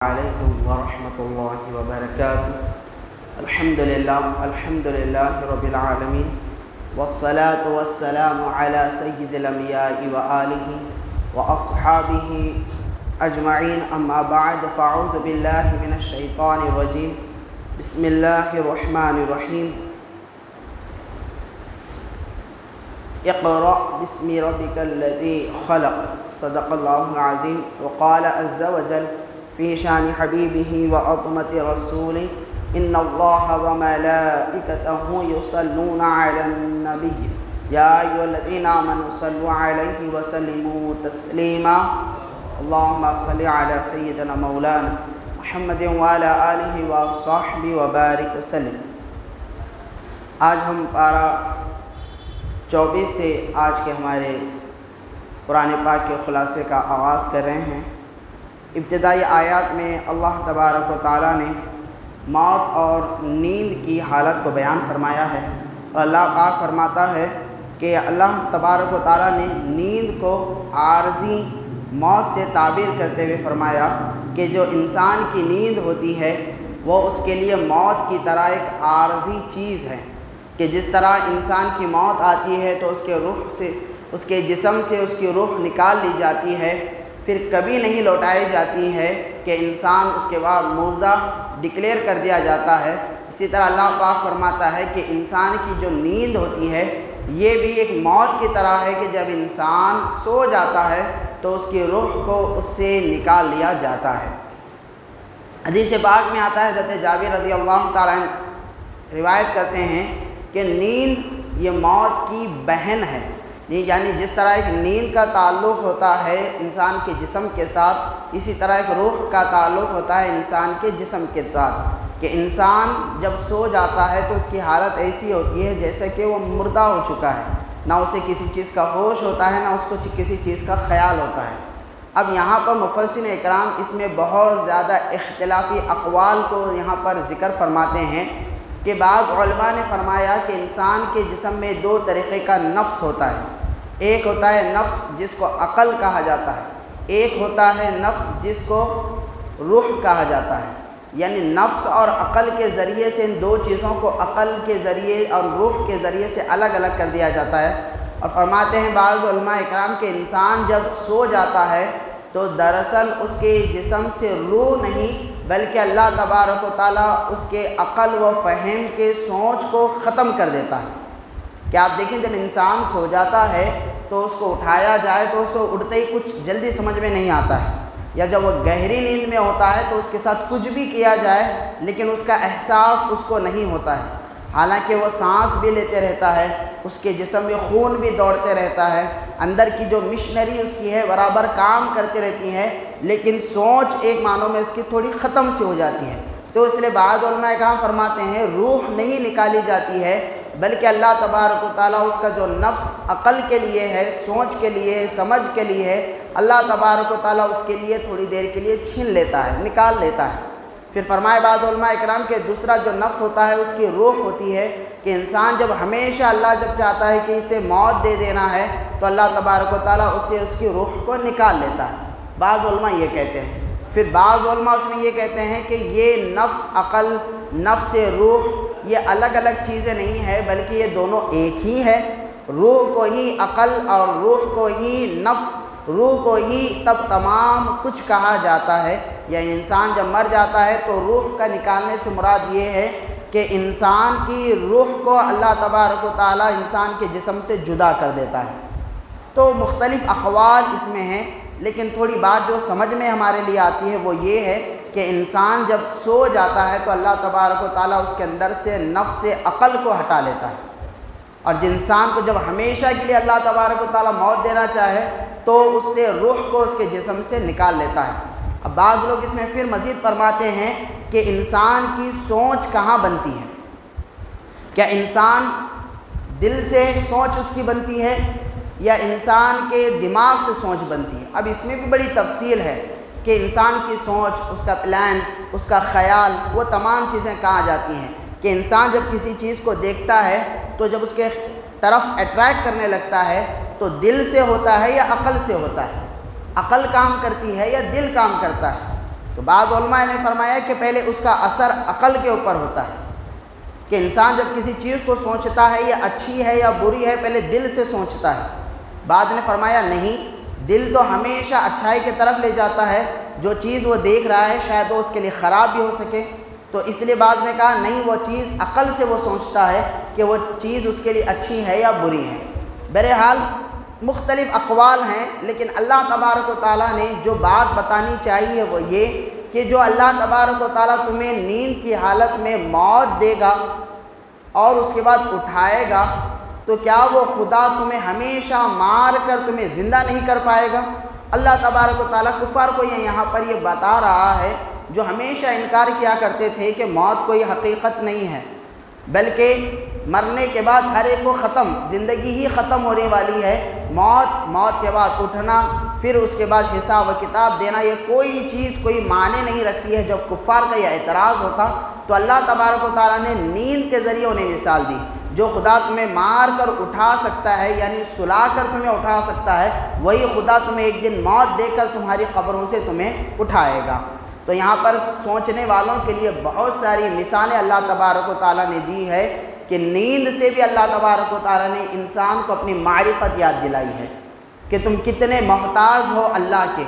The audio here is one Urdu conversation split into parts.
عليكم ورحمة الله وبركاته. الحمد لله رب العالمين، والصلاة والسلام على سيد الأنبياء وآله وأصحابه أجمعين. أما بعد، فأعوذ بالله من الشيطان الرجيم. بسم الله الرحمن الرحيم. اقرأ باسم ربك الذي خلق. صدق الله العظيم. وقال عز وجل في شان حبيبه وعظمة رسوله: إن الله وملائكته يصلون على النبي يا أيها الذين آمنوا صلوا عليه وسلموا تسليما. اللهم صل على سيدنا مولانا محمد وعلى آله وصحبه وبارك وسلم. آج ہم پارہ 24 سے آج کے ہمارے قرآن پاک کے خلاصے کا آغاز کر رہے ہیں. ابتدائی آیات میں اللہ تبارک و تعالیٰ نے موت اور نیند کی حالت کو بیان فرمایا ہے، اور اللہ پاک فرماتا ہے کہ اللہ تبارک و تعالیٰ نے نیند کو عارضی موت سے تعبیر کرتے ہوئے فرمایا کہ جو انسان کی نیند ہوتی ہے وہ اس کے لیے موت کی طرح ایک عارضی چیز ہے، کہ جس طرح انسان کی موت آتی ہے تو اس کے روح سے، اس کے جسم سے اس کی روح نکال لی جاتی ہے، پھر کبھی نہیں لوٹائی جاتی ہے، کہ انسان اس کے بعد مردہ ڈکلیئر کر دیا جاتا ہے. اسی طرح اللہ پاک فرماتا ہے کہ انسان کی جو نیند ہوتی ہے یہ بھی ایک موت کی طرح ہے، کہ جب انسان سو جاتا ہے تو اس کی روح کو اس سے نکال لیا جاتا ہے. حدیث پاک میں آتا ہے، حضرت جابر رضی اللہ تعالیٰ عنہ روایت کرتے ہیں کہ نیند یہ موت کی بہن ہے. یعنی جس طرح ایک نیند کا تعلق ہوتا ہے انسان کے جسم کے ساتھ، اسی طرح ایک روح کا تعلق ہوتا ہے انسان کے جسم کے ساتھ، کہ انسان جب سو جاتا ہے تو اس کی حالت ایسی ہوتی ہے جیسے کہ وہ مردہ ہو چکا ہے، نہ اسے کسی چیز کا ہوش ہوتا ہے، نہ اس کو کسی چیز کا خیال ہوتا ہے. اب یہاں پر مفسرین اکرام اس میں بہت زیادہ اختلافی اقوال کو یہاں پر ذکر فرماتے ہیں، کہ بعض علماء نے فرمایا کہ انسان کے جسم میں دو طریقے کا نفس ہوتا ہے. ایک ہوتا ہے نفس جس کو عقل کہا جاتا ہے، ایک ہوتا ہے نفس جس کو روح کہا جاتا ہے. یعنی نفس اور عقل کے ذریعے سے ان دو چیزوں کو عقل کے ذریعے اور روح کے ذریعے سے الگ الگ کر دیا جاتا ہے. اور فرماتے ہیں بعض علماء اکرام کہ انسان جب سو جاتا ہے تو دراصل اس کے جسم سے روح نہیں بلکہ اللہ تبارک و تعالیٰ اس کے عقل و فہم کے سوچ کو ختم کر دیتا ہے. کہ آپ دیکھیں جب انسان سو جاتا ہے تو اس کو اٹھایا جائے تو اسے اٹھتے ہی کچھ جلدی سمجھ میں نہیں آتا ہے، یا جب وہ گہری نیند میں ہوتا ہے تو اس کے ساتھ کچھ بھی کیا جائے لیکن اس کا احساس اس کو نہیں ہوتا ہے. حالانکہ وہ سانس بھی لیتے رہتا ہے، اس کے جسم میں خون بھی دوڑتے رہتا ہے، اندر کی جو مشنری اس کی ہے برابر کام کرتی رہتی ہے، لیکن سوچ ایک معنوں میں اس کی تھوڑی ختم سی ہو جاتی ہے. تو اس لیے بعض علماء کرام فرماتے ہیں روح نہیں نکالی جاتی ہے بلکہ اللہ تبارک و تعالیٰ اس کا جو نفس عقل کے لیے ہے، سوچ کے لیے ہے، سمجھ کے لیے ہے، اللہ تبارک و تعالیٰ اس کے لیے تھوڑی دیر کے لیے چھین لیتا ہے، نکال لیتا ہے. پھر فرمائے بعض علماء اکرام کہ دوسرا جو نفس ہوتا ہے اس کی روح ہوتی ہے، کہ انسان جب ہمیشہ اللہ جب چاہتا ہے کہ اسے موت دے دینا ہے تو اللہ تبارک و تعالیٰ اسے اس کی روح کو نکال لیتا ہے. بعض علماء یہ کہتے ہیں. پھر بعض علماء اس میں یہ کہتے ہیں کہ یہ نفس عقل، نفس روح یہ الگ الگ چیزیں نہیں ہے بلکہ یہ دونوں ایک ہی ہے. روح کو ہی عقل اور روح کو ہی نفس، روح کو ہی تب تمام کچھ کہا جاتا ہے. یعنی انسان جب مر جاتا ہے تو روح کا نکالنے سے مراد یہ ہے کہ انسان کی روح کو اللہ تبارک و تعالیٰ انسان کے جسم سے جدا کر دیتا ہے. تو مختلف اقوال اس میں ہیں، لیکن تھوڑی بات جو سمجھ میں ہمارے لیے آتی ہے وہ یہ ہے کہ انسان جب سو جاتا ہے تو اللہ تبارک و تعالیٰ اس کے اندر سے نفس عقل کو ہٹا لیتا ہے، اور جن انسان کو جب ہمیشہ کے لیے اللہ تبارک و تعالیٰ موت دینا چاہے تو اس سے روح کو اس کے جسم سے نکال لیتا ہے. اب بعض لوگ اس میں پھر مزید فرماتے ہیں کہ انسان کی سوچ کہاں بنتی ہے؟ کیا انسان دل سے سوچ اس کی بنتی ہے یا انسان کے دماغ سے سوچ بنتی ہے؟ اب اس میں بھی بڑی تفصیل ہے کہ انسان کی سوچ، اس کا پلان، اس کا خیال، وہ تمام چیزیں کہاں جاتی ہیں. کہ انسان جب کسی چیز کو دیکھتا ہے تو جب اس کے طرف اٹریکٹ کرنے لگتا ہے تو دل سے ہوتا ہے یا عقل سے ہوتا ہے؟ عقل کام کرتی ہے یا دل کام کرتا ہے؟ تو بعض علماء نے فرمایا کہ پہلے اس کا اثر عقل کے اوپر ہوتا ہے، کہ انسان جب کسی چیز کو سوچتا ہے یہ اچھی ہے یا بری ہے پہلے دل سے سوچتا ہے۔ بعض نے فرمایا نہیں، دل تو ہمیشہ اچھائی کی طرف لے جاتا ہے، جو چیز وہ دیکھ رہا ہے شاید وہ اس کے لیے خراب بھی ہو سکے، تو اس لیے بعض نے کہا نہیں، وہ چیز عقل سے وہ سوچتا ہے کہ وہ چیز اس کے لیے اچھی ہے یا بری ہے۔ بہرحال مختلف اقوال ہیں، لیکن اللہ تبارک و تعالیٰ نے جو بات بتانی چاہیے وہ یہ کہ جو اللہ تبارک و تعالیٰ تمہیں نیند کی حالت میں موت دے گا اور اس کے بعد اٹھائے گا، تو کیا وہ خدا تمہیں ہمیشہ مار کر تمہیں زندہ نہیں کر پائے گا؟ اللہ تبارک و تعالیٰ کفار کو یہاں پر یہ بتا رہا ہے جو ہمیشہ انکار کیا کرتے تھے کہ موت کوئی حقیقت نہیں ہے، بلکہ مرنے کے بعد ہر ایک کو ختم، زندگی ہی ختم ہونے والی ہے، موت کے بعد اٹھنا، پھر اس کے بعد حساب و کتاب دینا، یہ کوئی چیز کوئی معنی نہیں رکھتی ہے۔ جب کفار کا یہ اعتراض ہوتا تو اللہ تبارک و تعالیٰ نے نیند کے ذریعے انہیں مثال دی، جو خدا تمہیں مار کر اٹھا سکتا ہے، یعنی سلا کر تمہیں اٹھا سکتا ہے، وہی خدا تمہیں ایک دن موت دے کر تمہاری قبروں سے تمہیں اٹھائے گا۔ تو یہاں پر سوچنے والوں کے لیے بہت ساری مثالیں اللہ تبارک و تعالیٰ نے دی ہے کہ نیند سے بھی اللہ تبارک و تعالیٰ نے انسان کو اپنی معرفت یاد دلائی ہے کہ تم کتنے محتاج ہو اللہ کے،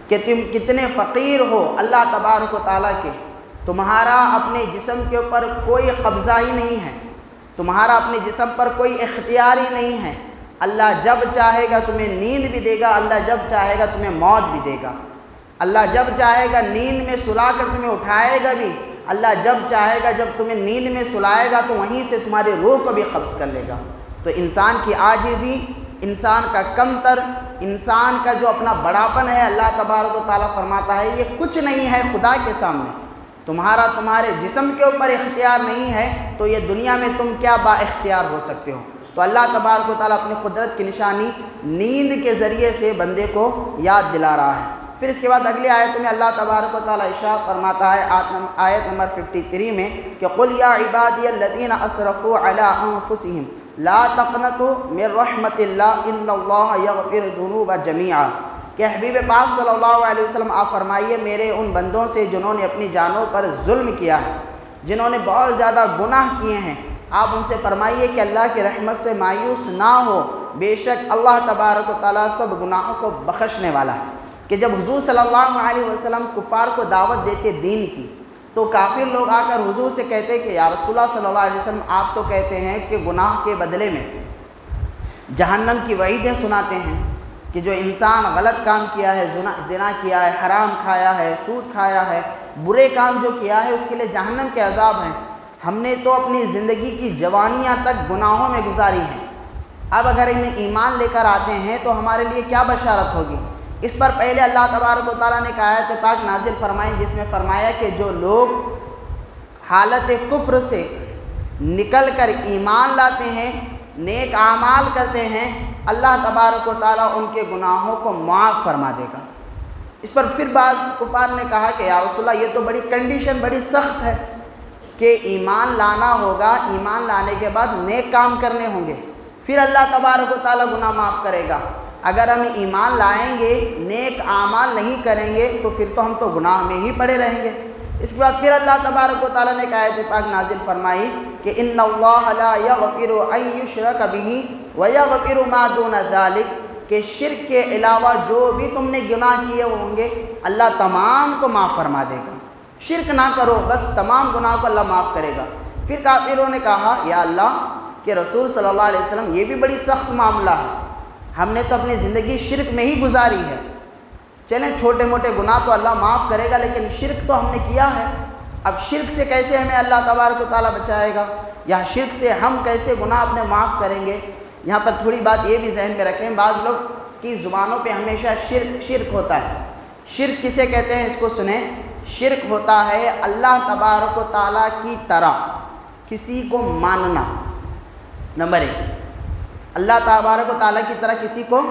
کہ تم کتنے فقیر ہو اللہ تبارک و تعالیٰ کے، تمہارا اپنے جسم کے اوپر کوئی قبضہ ہی نہیں ہے، تمہارا اپنے جسم پر کوئی اختیار ہی نہیں ہے۔ اللہ جب چاہے گا تمہیں نیند بھی دے گا، اللہ جب چاہے گا تمہیں موت بھی دے گا، اللہ جب چاہے گا نیند میں سلا کر تمہیں اٹھائے گا بھی، اللہ جب چاہے گا جب تمہیں نیند میں سلائے گا تو وہیں سے تمہاری روح کو بھی قبض کر لے گا۔ تو انسان کی عاجزی، انسان کا کمتر، انسان کا جو اپنا بڑاپن ہے، اللہ تبارک و تعالیٰ فرماتا ہے یہ کچھ نہیں ہے خدا کے سامنے، تمہارے جسم کے اوپر اختیار نہیں ہے تو یہ دنیا میں تم کیا با اختیار ہو سکتے ہو۔ تو اللہ تبارک و تعالیٰ اپنی قدرت کی نشانی نیند کے ذریعے سے بندے کو یاد دلا رہا ہے۔ پھر اس کے بعد اگلی آیت میں اللہ تبارک و تعالیٰ ارشاد فرماتا ہے آیت نمبر 53 میں کہ قُلْ يَا عِبَادِيَ الَّذِينَ أَسْرَفُوا عَلَىٰ أَنفُسِهِمْ لَا تَقْنَطُوا مِن رَحْمَةِ اللَّهِ إِنَّ اللَّهَ يَغْفِرُ الذُّنُوبَ جَمِيعًا، کہ حبیب پاک صلی اللہ علیہ وسلم آپ فرمائیے میرے ان بندوں سے جنہوں نے اپنی جانوں پر ظلم کیا ہے، جنہوں نے بہت زیادہ گناہ کیے ہیں، آپ ان سے فرمائیے کہ اللہ کی رحمت سے مایوس نہ ہو، بے شک اللہ تبارک و تعالیٰ سب گناہوں کو بخشنے والا ہے۔ کہ جب حضور صلی اللہ علیہ وسلم کفار کو دعوت دیتے دین کی تو کافر لوگ آ کر حضور سے کہتے کہ یا رسول اللہ صلی اللہ علیہ وسلم آپ تو کہتے ہیں کہ گناہ کے بدلے میں جہنم کی وعیدیں سناتے ہیں، کہ جو انسان غلط کام کیا ہے، زنا کیا ہے، حرام کھایا ہے، سود کھایا ہے، برے کام جو کیا ہے اس کے لیے جہنم کے عذاب ہیں، ہم نے تو اپنی زندگی کی جوانیاں تک گناہوں میں گزاری ہیں، اب اگر ہم ایمان لے کر آتے ہیں تو ہمارے لیے کیا بشارت ہوگی۔ اس پر پہلے اللہ تبارک و تعالیٰ نے ایک آیت پاک نازل فرمائی جس میں فرمایا کہ جو لوگ حالت کفر سے نکل کر ایمان لاتے ہیں، نیک اعمال کرتے ہیں، اللہ تبارک و تعالیٰ ان کے گناہوں کو معاف فرما دے گا۔ اس پر پھر بعض کفار نے کہا کہ یا رسول اللہ یہ تو بڑی کنڈیشن بڑی سخت ہے کہ ایمان لانا ہوگا، ایمان لانے کے بعد نیک کام کرنے ہوں گے، پھر اللہ تبارک و تعالیٰ گناہ معاف کرے گا۔ اگر ہم ایمان لائیں گے نیک اعمال نہیں کریں گے تو پھر تو ہم تو گناہ میں ہی پڑے رہیں گے۔ اس کے بعد پھر اللہ تبارک و تعالیٰ نے ایک آیت پاک نازل فرمائی کہ ان اللہ لا یغفر ان یشرک بہ ویغفر ما دون ذلک، کہ شرک کے علاوہ جو بھی تم نے گناہ کیے ہوں گے اللہ تمام کو معاف فرما دے گا۔ شرک نہ کرو، بس تمام گناہ کو اللہ معاف کرے گا۔ پھر کافروں نے کہا یا اللہ کہ رسول صلی اللہ علیہ وسلم یہ بھی بڑی سخت معاملہ ہے، ہم نے تو اپنی زندگی شرک میں ہی گزاری ہے، چلیں چھوٹے موٹے گناہ تو اللہ معاف کرے گا لیکن شرک تو ہم نے کیا ہے، اب شرک سے کیسے ہمیں اللہ تبارک و تعالیٰ بچائے گا، یا شرک سے ہم کیسے گناہ اپنے معاف کریں گے۔ یہاں پر تھوڑی بات یہ بھی ذہن میں رکھیں، بعض لوگ کی زبانوں پہ ہمیشہ شرک ہوتا ہے۔ شرک کسے کہتے ہیں اس کو سنیں، شرک ہوتا ہے اللہ تبارک و تعالیٰ کی طرح کسی کو ماننا، نمبر 1، اللہ تبارک و تعالیٰ کی طرح کسی کو،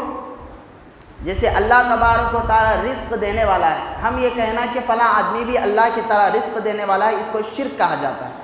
جیسے اللہ تبارک و تعالیٰ رزق دینے والا ہے، ہم یہ کہنا کہ فلاں آدمی بھی اللہ کی طرح رزق دینے والا ہے، اس کو شرک کہا جاتا ہے۔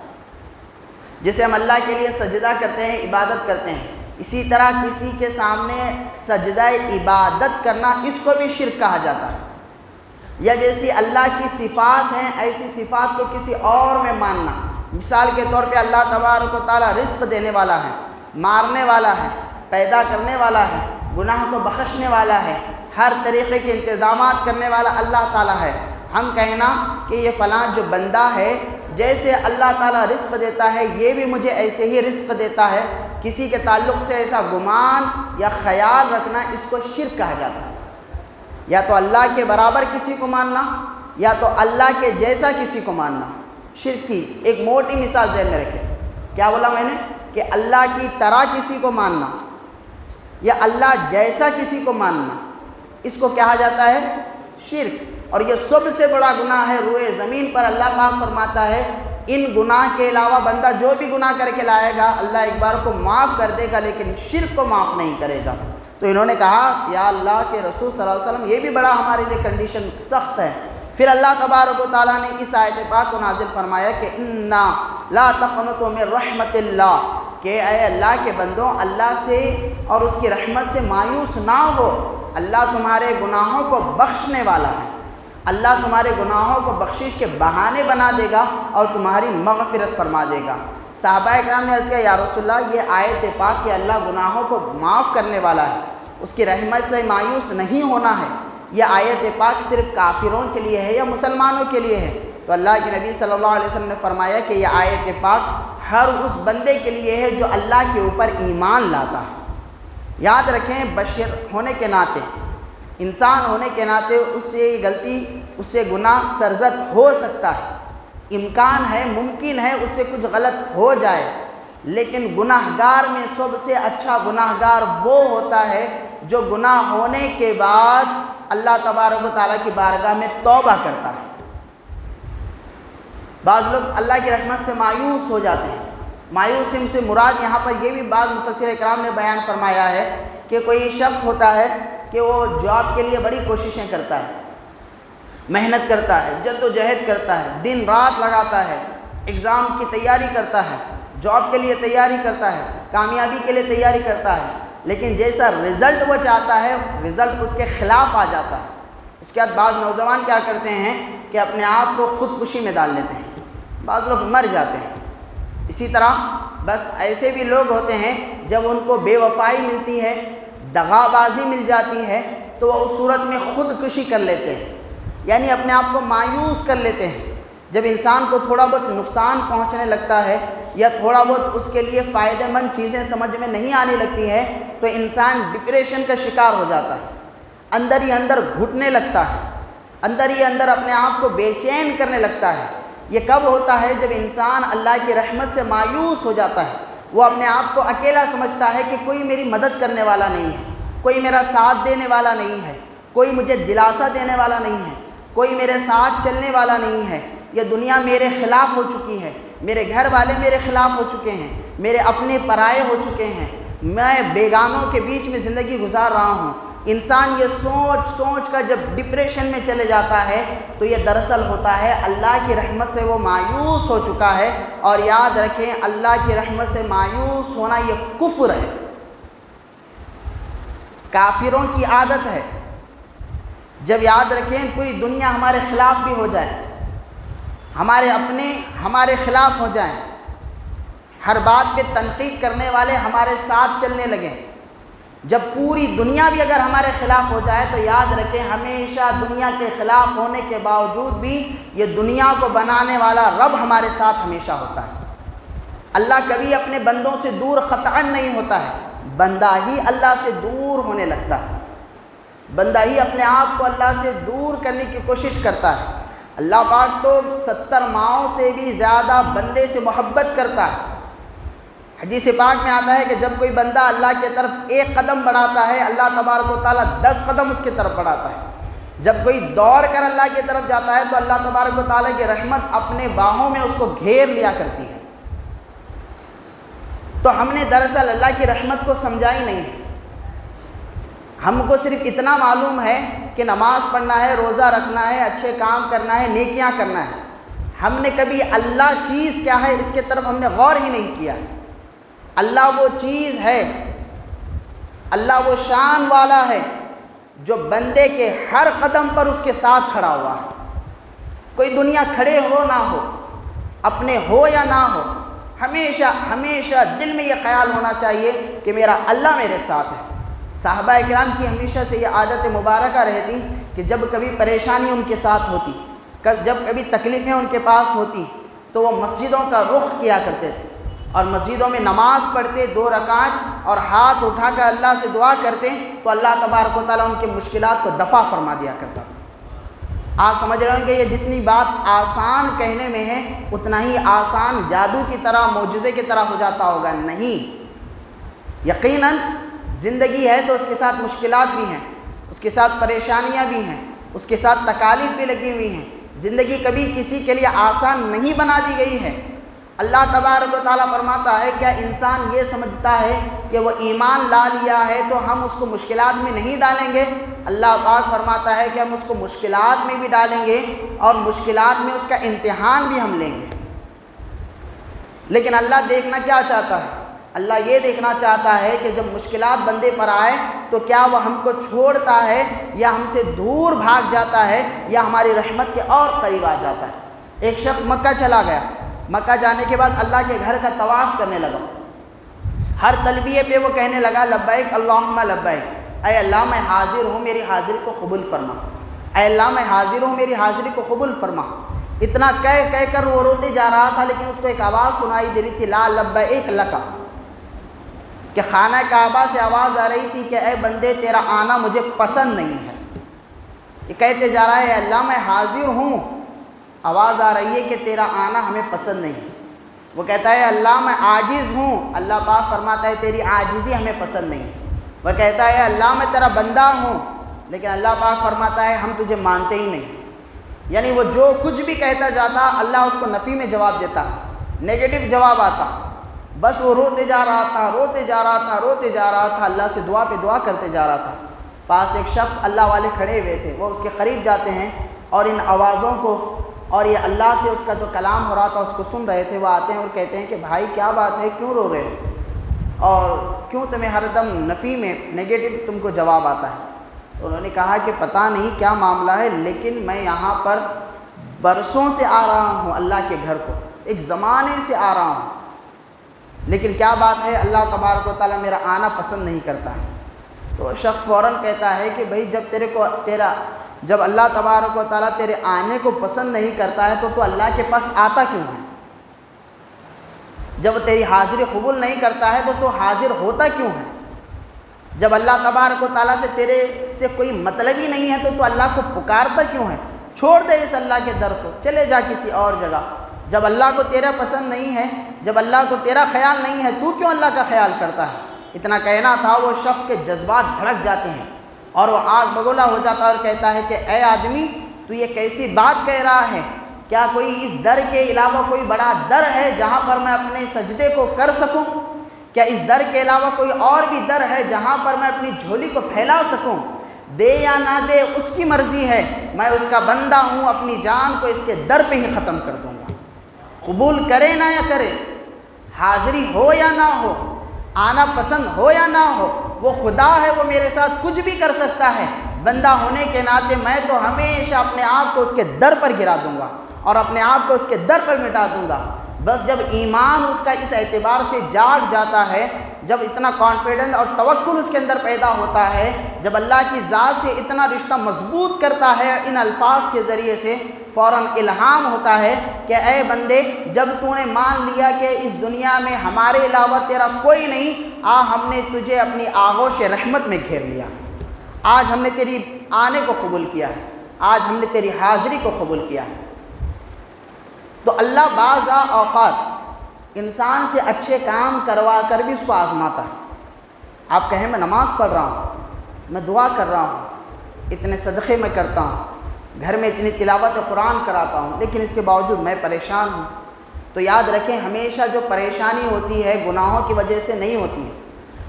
جیسے ہم اللہ کے لیے سجدہ کرتے ہیں، عبادت کرتے ہیں، اسی طرح کسی کے سامنے سجدہ عبادت کرنا اس کو بھی شرک کہا جاتا ہے۔ یا جیسی اللہ کی صفات ہیں ایسی صفات کو کسی اور میں ماننا۔ مثال کے طور پہ اللہ تبارک و تعالیٰ رزق دینے والا ہے، مارنے والا ہے، پیدا کرنے والا ہے، گناہ کو بخشنے والا ہے، ہر طریقے کے انتظامات کرنے والا اللہ تعالیٰ ہے۔ ہم کہنا کہ یہ فلاں جو بندہ ہے جیسے اللہ تعالیٰ رزق دیتا ہے یہ بھی مجھے ایسے ہی رزق دیتا ہے، کسی کے تعلق سے ایسا گمان یا خیال رکھنا، اس کو شرک کہا جاتا ہے۔ یا تو اللہ کے برابر کسی کو ماننا یا تو اللہ کے جیسا کسی کو ماننا، شرک کی ایک موٹی مثال ذہن میں رکھیں۔ کیا بولا میں نے؟ کہ اللہ کی طرح کسی کو ماننا یا اللہ جیسا کسی کو ماننا، اس کو کہا جاتا ہے شرک۔ اور یہ سب سے بڑا گناہ ہے روئے زمین پر۔ اللہ پاک فرماتا ہے ان گناہ کے علاوہ بندہ جو بھی گناہ کر کے لائے گا اللہ ایک بار کو معاف کر دے گا، لیکن شرک کو معاف نہیں کرے گا۔ تو انہوں نے کہا یا اللہ کے رسول صلی اللہ علیہ وسلم یہ بھی بڑا ہمارے لیے کنڈیشن سخت ہے۔ پھر اللہ تبارک و تعالیٰ نے اس آیت پاک کو نازل فرمایا کہ انا لا تقنطوا من رحمت اللہ، کہ اے اللہ کے بندوں اللہ سے اور اس کی رحمت سے مایوس نہ ہو، اللہ تمہارے گناہوں کو بخشنے والا ہے، اللہ تمہارے گناہوں کو بخشش کے بہانے بنا دے گا اور تمہاری مغفرت فرما دے گا۔ صحابہ اکرام نے عرض کیا یا رسول اللہ یہ آیت پاک کہ اللہ گناہوں کو معاف کرنے والا ہے، اس کی رحمت سے مایوس نہیں ہونا ہے، یہ آیت پاک صرف کافروں کے لیے ہے یا مسلمانوں کے لیے ہے؟ تو اللہ کے نبی صلی اللہ علیہ وسلم نے فرمایا کہ یہ آیت پاک ہر اس بندے کے لیے ہے جو اللہ کے اوپر ایمان لاتا ہے۔ یاد رکھیں بشر ہونے کے ناطے، انسان ہونے کے ناطے اس سے غلطی، اس سے گناہ سرزد ہو سکتا ہے، امکان ہے، ممکن ہے اس سے کچھ غلط ہو جائے، لیکن گناہگار میں سب سے اچھا گناہگار وہ ہوتا ہے جو گناہ ہونے کے بعد اللہ تبارک و تعالیٰ کی بارگاہ میں توبہ کرتا ہے۔ بعض لوگ اللہ کی رحمت سے مایوس ہو جاتے ہیں، مایوس سے مراد یہاں پر یہ بھی بعض مفسر اکرام نے بیان فرمایا ہے کہ کوئی شخص ہوتا ہے کہ وہ جاب کے لیے بڑی کوششیں کرتا ہے، محنت کرتا ہے، جد و جہد کرتا ہے، دن رات لگاتا ہے، ایگزام کی تیاری کرتا ہے، جاب کے لیے تیاری کرتا ہے، کامیابی کے لیے تیاری کرتا ہے، لیکن جیسا رزلٹ وہ چاہتا ہے رزلٹ اس کے خلاف آ جاتا ہے۔ اس کے بعد بعض نوجوان کیا کرتے ہیں کہ اپنے آپ کو خودکشی میں ڈال لیتے ہیں، بعض لوگ مر جاتے ہیں۔ اسی طرح بس ایسے بھی لوگ ہوتے ہیں جب ان کو بے وفائی ملتی ہے، دغا بازی مل جاتی ہے تو وہ اس صورت میں خودکشی کر لیتے ہیں، یعنی اپنے آپ کو مایوس کر لیتے ہیں۔ جب انسان کو تھوڑا بہت نقصان پہنچنے لگتا ہے یا تھوڑا بہت اس کے لیے فائدہ مند چیزیں سمجھ میں نہیں آنے لگتی ہے تو انسان ڈپریشن کا شکار ہو جاتا ہے، اندر ہی اندر گھٹنے لگتا ہے، اندر ہی اندر اپنے آپ کو بے چین کرنے لگتا ہے۔ یہ کب ہوتا ہے؟ جب انسان اللہ کی رحمت سے مایوس ہو جاتا ہے، وہ اپنے آپ کو اکیلا سمجھتا ہے کہ کوئی میری مدد کرنے والا نہیں ہے، کوئی میرا ساتھ دینے والا نہیں ہے، کوئی مجھے دلاسا دینے والا نہیں ہے، کوئی میرے ساتھ چلنے والا نہیں ہے، یہ دنیا میرے خلاف ہو چکی ہے، میرے گھر والے میرے خلاف ہو چکے ہیں، میرے اپنے پرائے ہو چکے ہیں، میں بیگانوں کے بیچ میں زندگی گزار رہا ہوں۔ انسان یہ سوچ کر جب ڈپریشن میں چلے جاتا ہے تو یہ دراصل ہوتا ہے اللہ کی رحمت سے وہ مایوس ہو چکا ہے۔ اور یاد رکھیں اللہ کی رحمت سے مایوس ہونا یہ کفر ہے، کافروں کی عادت ہے۔ جب یاد رکھیں پوری دنیا ہمارے خلاف بھی ہو جائے، ہمارے اپنے ہمارے خلاف ہو جائیں، ہر بات پہ تنقید کرنے والے ہمارے ساتھ چلنے لگیں، جب پوری دنیا بھی اگر ہمارے خلاف ہو جائے تو یاد رکھیں ہمیشہ دنیا کے خلاف ہونے کے باوجود بھی یہ دنیا کو بنانے والا رب ہمارے ساتھ ہمیشہ ہوتا ہے۔ اللہ کبھی اپنے بندوں سے دور قطعاً نہیں ہوتا ہے، بندہ ہی اللہ سے دور ہونے لگتا ہے، بندہ ہی اپنے آپ کو اللہ سے دور کرنے کی کوشش کرتا ہے۔ اللہ پاک تو 70 ماؤں سے بھی زیادہ بندے سے محبت کرتا ہے۔ حدیث پاک میں آتا ہے کہ جب کوئی بندہ اللہ کی طرف ایک قدم بڑھاتا ہے اللہ تبارک و تعالیٰ 10 قدم اس کی طرف بڑھاتا ہے۔ جب کوئی دوڑ کر اللہ کی طرف جاتا ہے تو اللہ تبارک و تعالیٰ کی رحمت اپنے باہوں میں اس کو گھیر لیا کرتی ہے۔ تو ہم نے دراصل اللہ کی رحمت کو سمجھا ہی نہیں، ہم کو صرف اتنا معلوم ہے کہ نماز پڑھنا ہے، روزہ رکھنا ہے، اچھے کام کرنا ہے، نیکیاں کرنا ہے۔ ہم نے کبھی اللہ چیز کیا ہے اس کے طرف ہم نے غور ہی نہیں کیا۔ اللہ وہ چیز ہے، اللہ وہ شان والا ہے جو بندے کے ہر قدم پر اس کے ساتھ کھڑا ہوا ہے۔ کوئی دنیا کھڑے ہو نہ ہو، اپنے ہو یا نہ ہو، ہمیشہ ہمیشہ دل میں یہ خیال ہونا چاہیے کہ میرا اللہ میرے ساتھ ہے۔ صحابہ کرام کی ہمیشہ سے یہ عادت مبارکہ رہتی کہ جب کبھی پریشانی ان کے ساتھ ہوتی، جب کبھی تکلیفیں ان کے پاس ہوتی، تو وہ مسجدوں کا رخ کیا کرتے تھے اور مسجدوں میں نماز پڑھتے 2 رکعت اور ہاتھ اٹھا کر اللہ سے دعا کرتے، تو اللہ تبارک و تعالیٰ ان کی مشکلات کو دفع فرما دیا کرتا تھا۔ آپ سمجھ رہے ہیں کہ یہ جتنی بات آسان کہنے میں ہے اتنا ہی آسان جادو کی طرح، معجزے کی طرح ہو جاتا ہوگا؟ نہیں، یقیناً زندگی ہے تو اس کے ساتھ مشکلات بھی ہیں، اس کے ساتھ پریشانیاں بھی ہیں، اس کے ساتھ تکالیف بھی لگی ہوئی ہیں۔ زندگی کبھی کسی کے لیے آسان نہیں بنا دی گئی ہے۔ اللہ تبارک و تعالیٰ فرماتا ہے کیا انسان یہ سمجھتا ہے کہ وہ ایمان لا لیا ہے تو ہم اس کو مشکلات میں نہیں ڈالیں گے؟ اللہ پاک فرماتا ہے کہ ہم اس کو مشکلات میں بھی ڈالیں گے اور مشکلات میں اس کا امتحان بھی ہم لیں گے۔ لیکن اللہ دیکھنا کیا چاہتا ہے؟ اللہ یہ دیکھنا چاہتا ہے کہ جب مشکلات بندے پر آئے تو کیا وہ ہم کو چھوڑتا ہے یا ہم سے دور بھاگ جاتا ہے یا ہماری رحمت کے اور قریب آ جاتا ہے۔ ایک شخص مکہ چلا گیا، مکہ جانے کے بعد اللہ کے گھر کا طواف کرنے لگا۔ ہر تلبیہ پہ وہ کہنے لگا لبیک اللہم لبیک، اے اللہ میں حاضر ہوں، میری حاضری کو قبول فرما، اے اللہ میں حاضر ہوں، میری حاضری کو قبول فرما۔ اتنا کہہ کر وہ روتے جا رہا تھا، لیکن اس کو ایک آواز سنائی دے رہی تھی، لا لبیک لکا، کہ خانہ کعبہ سے آواز آ رہی تھی کہ اے بندے تیرا آنا مجھے پسند نہیں ہے۔ یہ کہتے جا رہا ہے اللہ میں حاضر ہوں، آواز آ رہی ہے کہ تیرا آنا ہمیں پسند نہیں۔ وہ کہتا ہے اللہ میں عاجز ہوں، اللہ پاک فرماتا ہے تیری عاجزی ہمیں پسند نہیں۔ وہ کہتا ہے اللہ میں تیرا بندہ ہوں، لیکن اللہ پاک فرماتا ہے ہم تجھے مانتے ہی نہیں۔ یعنی وہ جو کچھ بھی کہتا جاتا اللہ اس کو نفی میں جواب دیتا، نیگیٹو جواب آتا۔ بس وہ روتے جا رہا تھا، روتے جا رہا تھا، روتے جا رہا تھا، اللہ سے دعا پہ دعا کرتے جا رہا تھا۔ پاس ایک شخص اللہ والے کھڑے ہوئے تھے، وہ اس کے قریب جاتے ہیں اور ان آوازوں کو اور یہ اللہ سے اس کا جو کلام ہو رہا تھا اس کو سن رہے تھے۔ وہ آتے ہیں اور کہتے ہیں کہ بھائی کیا بات ہے، کیوں رو رہے ہو اور کیوں تمہیں ہر دم نفی میں نیگیٹو تم کو جواب آتا ہے؟ تو انہوں نے کہا کہ پتہ نہیں کیا معاملہ ہے، لیکن میں یہاں پر برسوں سے آ رہا ہوں اللہ کے گھر کو، ایک زمانے سے آ رہا ہوں، لیکن کیا بات ہے اللہ تبارک و تعالیٰ میرا آنا پسند نہیں کرتا ہے۔ تو شخص فوراً کہتا ہے کہ بھئی جب اللہ تبارک و تعالیٰ تیرے آنے کو پسند نہیں کرتا ہے تو اللہ کے پاس آتا کیوں ہے؟ جب تیری حاضری قبول نہیں کرتا ہے تو حاضر ہوتا کیوں ہے؟ جب اللہ تبارک و تعالیٰ سے تیرے سے کوئی مطلب ہی نہیں ہے تو اللہ کو پکارتا کیوں ہے؟ چھوڑ دے اس اللہ کے در کو، چلے جا کسی اور جگہ۔ جب اللہ کو تیرا پسند نہیں ہے، جب اللہ کو تیرا خیال نہیں ہے، تو کیوں اللہ کا خیال کرتا ہے؟ اتنا کہنا تھا، وہ شخص کے جذبات بھڑک جاتے ہیں اور وہ آگ بگولا ہو جاتا ہے اور کہتا ہے کہ اے آدمی تو یہ کیسی بات کہہ رہا ہے؟ کیا کوئی اس در کے علاوہ کوئی بڑا در ہے جہاں پر میں اپنے سجدے کو کر سکوں؟ کیا اس در کے علاوہ کوئی اور بھی در ہے جہاں پر میں اپنی جھولی کو پھیلا سکوں؟ دے یا نہ دے اس کی مرضی ہے، میں اس کا بندہ ہوں، اپنی جان کو اس کے در پہ ہی ختم کر دوں گا۔ قبول کرے نہ یا کرے، حاضری ہو یا نہ ہو، آنا پسند ہو یا نہ ہو، وہ خدا ہے، وہ میرے ساتھ کچھ بھی کر سکتا ہے۔ بندہ ہونے کے ناطے میں تو ہمیشہ اپنے آپ کو اس کے در پر گرا دوں گا اور اپنے آپ کو اس کے در پر مٹا دوں گا۔ بس جب ایمان اس کا اس اعتبار سے جاگ جاتا ہے، جب اتنا کانفیڈنس اور توکل اس کے اندر پیدا ہوتا ہے، جب اللہ کی ذات سے اتنا رشتہ مضبوط کرتا ہے ان الفاظ کے ذریعے سے، فوراً الہام ہوتا ہے کہ اے بندے جب تو نے مان لیا کہ اس دنیا میں ہمارے علاوہ تیرا کوئی نہیں، ہم نے تجھے اپنی آغوش رحمت میں گھیر لیا، آج ہم نے تیری آنے کو قبول کیا ہے، آج ہم نے تیری حاضری کو قبول کیا ہے۔ تو اللہ بعض اوقات انسان سے اچھے کام کروا کر بھی اس کو آزماتا ہے۔ آپ کہیں میں نماز پڑھ رہا ہوں، میں دعا کر رہا ہوں، اتنے صدقے میں کرتا ہوں، گھر میں اتنی تلاوت قرآن کراتا ہوں، لیکن اس کے باوجود میں پریشان ہوں، تو یاد رکھیں ہمیشہ جو پریشانی ہوتی ہے گناہوں کی وجہ سے نہیں ہوتی ہے۔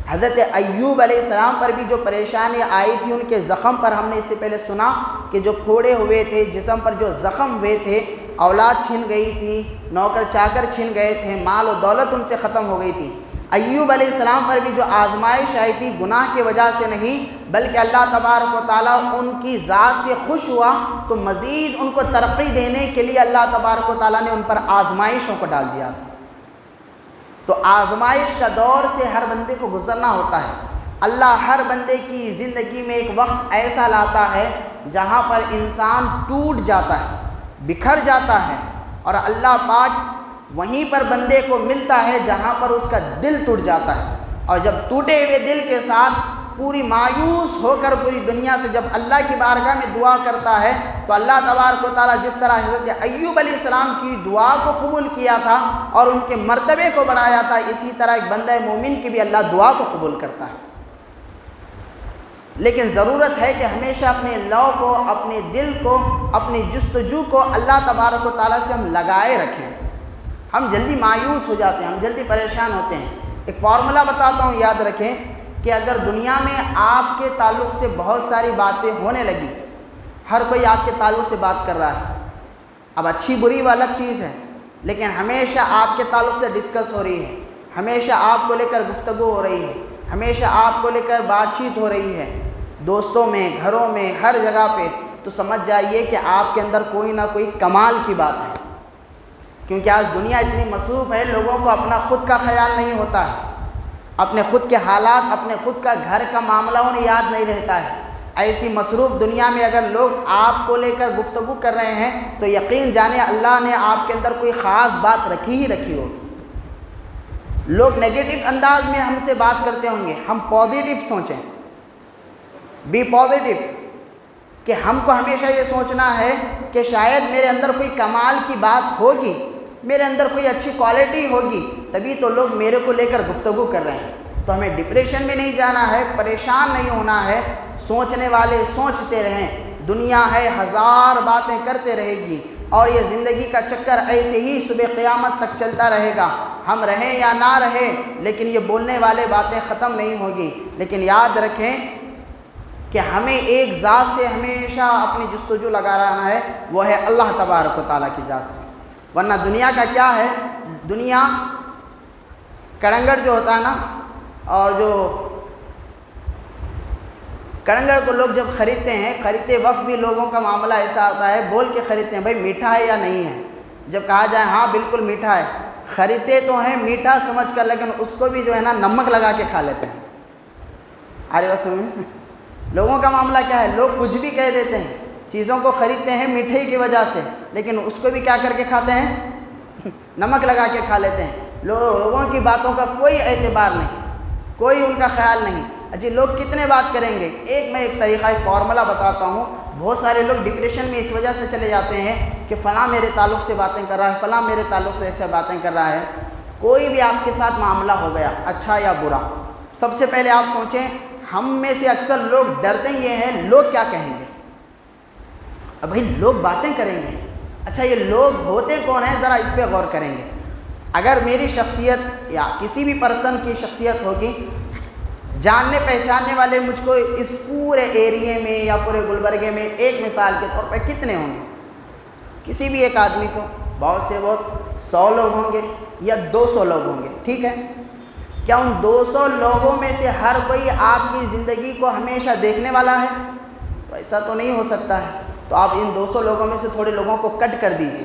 حضرت ایوب علیہ السلام پر بھی جو پریشانی آئی تھی، ان کے زخم پر ہم نے اس سے پہلے سنا کہ جو پھوڑے ہوئے تھے، جسم پر جو زخم ہوئے تھے، اولاد چھن گئی تھی، نوکر چاکر چھن گئے تھے، مال و دولت ان سے ختم ہو گئی تھی، ایوب علیہ السلام پر بھی جو آزمائش آئی تھی گناہ کی وجہ سے نہیں، بلکہ اللہ تبارک و تعالیٰ ان کی ذات سے خوش ہوا تو مزید ان کو ترقی دینے کے لیے اللہ تبارک و تعالیٰ نے ان پر آزمائشوں کو ڈال دیا تھا۔ تو آزمائش کا دور سے ہر بندے کو گزرنا ہوتا ہے۔ اللہ ہر بندے کی زندگی میں ایک وقت ایسا لاتا ہے جہاں پر انسان ٹوٹ جاتا ہے، بکھر جاتا ہے، اور اللہ پاک وہیں پر بندے کو ملتا ہے جہاں پر اس کا دل ٹوٹ جاتا ہے، اور جب ٹوٹے ہوئے دل کے ساتھ پوری مایوس ہو کر پوری دنیا سے جب اللہ کی بارگاہ میں دعا کرتا ہے تو اللہ تبارک و تعالیٰ جس طرح حضرت ایوب علیہ السلام کی دعا کو قبول کیا تھا اور ان کے مرتبے کو بڑھایا تھا، اسی طرح ایک بندہ مومن کی بھی اللہ دعا کو قبول کرتا ہے۔ لیکن ضرورت ہے کہ ہمیشہ اپنے لو کو، اپنے دل کو، اپنی جستجو کو اللہ تبارک و تعالیٰ سے ہم لگائے رکھیں۔ ہم جلدی مایوس ہو جاتے ہیں، ہم جلدی پریشان ہوتے ہیں۔ ایک فارمولہ بتاتا ہوں، یاد رکھیں کہ اگر دنیا میں آپ کے تعلق سے بہت ساری باتیں ہونے لگی، ہر کوئی آپ کے تعلق سے بات کر رہا ہے، اب اچھی بری وہ الگ چیز ہے، لیکن ہمیشہ آپ کے تعلق سے ڈسکس ہو رہی ہے، ہمیشہ آپ کو لے کر گفتگو ہو رہی ہے، ہمیشہ آپ کو لے کر بات چیت ہو رہی ہے، دوستوں میں، گھروں میں، ہر جگہ پہ، تو سمجھ جائیے کہ آپ کے اندر کوئی نہ کوئی کمال کی بات ہے۔ کیونکہ آج دنیا اتنی مصروف ہے، لوگوں کو اپنا خود کا خیال نہیں ہوتا ہے، اپنے خود کے حالات، اپنے خود کا گھر کا معاملہ انہیں یاد نہیں رہتا ہے۔ ایسی مصروف دنیا میں اگر لوگ آپ کو لے کر گفتگو کر رہے ہیں تو یقین جانیں اللہ نے آپ کے اندر کوئی خاص بات رکھی ہی رکھی ہوگی۔ لوگ نیگیٹو انداز میں ہم سے بات کرتے ہوں گے، ہم پازیٹیو سوچیں، بی پازیٹیو، کہ ہم کو ہمیشہ یہ سوچنا ہے کہ شاید میرے اندر کوئی کمال کی بات ہوگی، میرے اندر کوئی اچھی کوالٹی ہوگی، تبھی تو لوگ میرے کو لے کر گفتگو کر رہے ہیں۔ تو ہمیں ڈپریشن میں نہیں جانا ہے، پریشان نہیں ہونا ہے، سوچنے والے سوچتے رہیں، دنیا ہے ہزار باتیں کرتے رہے گی، اور یہ زندگی کا چکر ایسے ہی صبح قیامت تک چلتا رہے گا، ہم رہیں یا نہ رہیں، لیکن یہ بولنے والے باتیں ختم نہیں ہوگی۔ لیکن یاد رکھیں کہ ہمیں ایک ذات سے ہمیشہ اپنی جستجو لگا رہنا ہے، وہ ہے اللہ تبارک و تعالیٰ کی ذات سے۔ ورنہ دنیا کا کیا ہے، دنیا کڑنگر جو ہوتا ہے نا، اور جو کڑنگر کو لوگ جب خریدتے ہیں، خریدتے وقت بھی لوگوں کا معاملہ ایسا ہوتا ہے، بول کے خریدتے ہیں بھائی میٹھا ہے یا نہیں ہے، جب کہا جائے ہاں بالکل میٹھا ہے، خریدتے تو ہیں میٹھا سمجھ کر، لیکن اس کو بھی جو ہے نا نمک لگا کے کھا لیتے ہیں۔ ارے بس لوگوں کا معاملہ کیا ہے، لوگ کچھ بھی کہہ دیتے ہیں، چیزوں کو خریدتے ہیں میٹھے کی وجہ سے، لیکن اس کو بھی کیا کر کے کھاتے ہیں، نمک لگا کے کھا لیتے ہیں۔ لوگوں کی باتوں کا کوئی اعتبار نہیں، کوئی ان کا خیال نہیں۔ اجی لوگ کتنے بات کریں گے، میں ایک طریقہ، ایک فارمولہ بتاتا ہوں۔ بہت سارے لوگ ڈپریشن میں اس وجہ سے چلے جاتے ہیں کہ فلاں میرے تعلق سے باتیں کر رہا ہے، فلاں میرے تعلق سے ایسے باتیں کر رہا ہے۔ کوئی بھی آپ کے ساتھ معاملہ ہو گیا، اچھا یا برا، سب سے پہلے آپ سوچیں، ہم میں سے اکثر لوگ ڈرتے یہ ہیں لوگ کیا کہیں گے۔ اب بھائی لوگ باتیں کریں گے، اچھا یہ لوگ ہوتے کون ہیں، ذرا اس پہ غور کریں گے۔ اگر میری شخصیت یا کسی بھی پرسن کی شخصیت ہوگی، جاننے پہچاننے والے مجھ کو اس پورے ایریے میں یا پورے گلبرگے میں ایک مثال کے طور پہ کتنے ہوں گے، کسی بھی ایک آدمی کو بہت سے بہت 100 لوگ ہوں گے یا 200 لوگ ہوں گے، ٹھیک ہے۔ کیا ان 200 لوگوں میں سے ہر کوئی آپ کی زندگی کو ہمیشہ دیکھنے والا ہے؟ تو ایسا تو نہیں ہو سکتا ہے۔ تو آپ ان 200 لوگوں میں سے تھوڑے لوگوں کو کٹ کر دیجئے،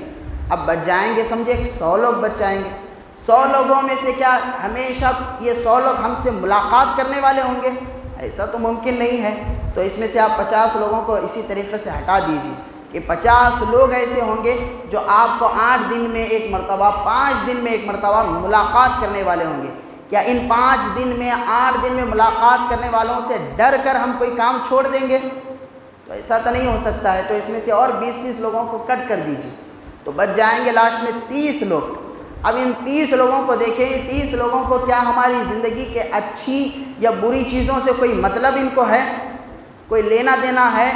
اب بچ جائیں گے، سمجھے 100 لوگ بچ جائیں گے۔ 100 لوگوں میں سے کیا ہمیشہ یہ 100 لوگ ہم سے ملاقات کرنے والے ہوں گے؟ ایسا تو ممکن نہیں ہے۔ تو اس میں سے آپ 50 لوگوں کو اسی طریقے سے ہٹا دیجئے کہ 50 لوگ ایسے ہوں گے جو آپ کو 8 دن میں ایک مرتبہ، 5 دن میں ایک مرتبہ ملاقات کرنے والے ہوں گے۔ کیا ان 5 دن میں، 8 دن میں ملاقات کرنے والوں سے ڈر کر ہم کوئی کام چھوڑ دیں گے؟ تو ایسا تو نہیں ہو سکتا ہے۔ تو اس میں سے اور 20-30 لوگوں کو کٹ کر دیجئے، تو بچ جائیں گے لاسٹ میں 30 لوگ۔ اب ان 30 لوگوں کو دیکھیں، 30 لوگوں کو کیا ہماری زندگی کے اچھی یا بری چیزوں سے کوئی مطلب ان کو ہے، کوئی لینا دینا ہے؟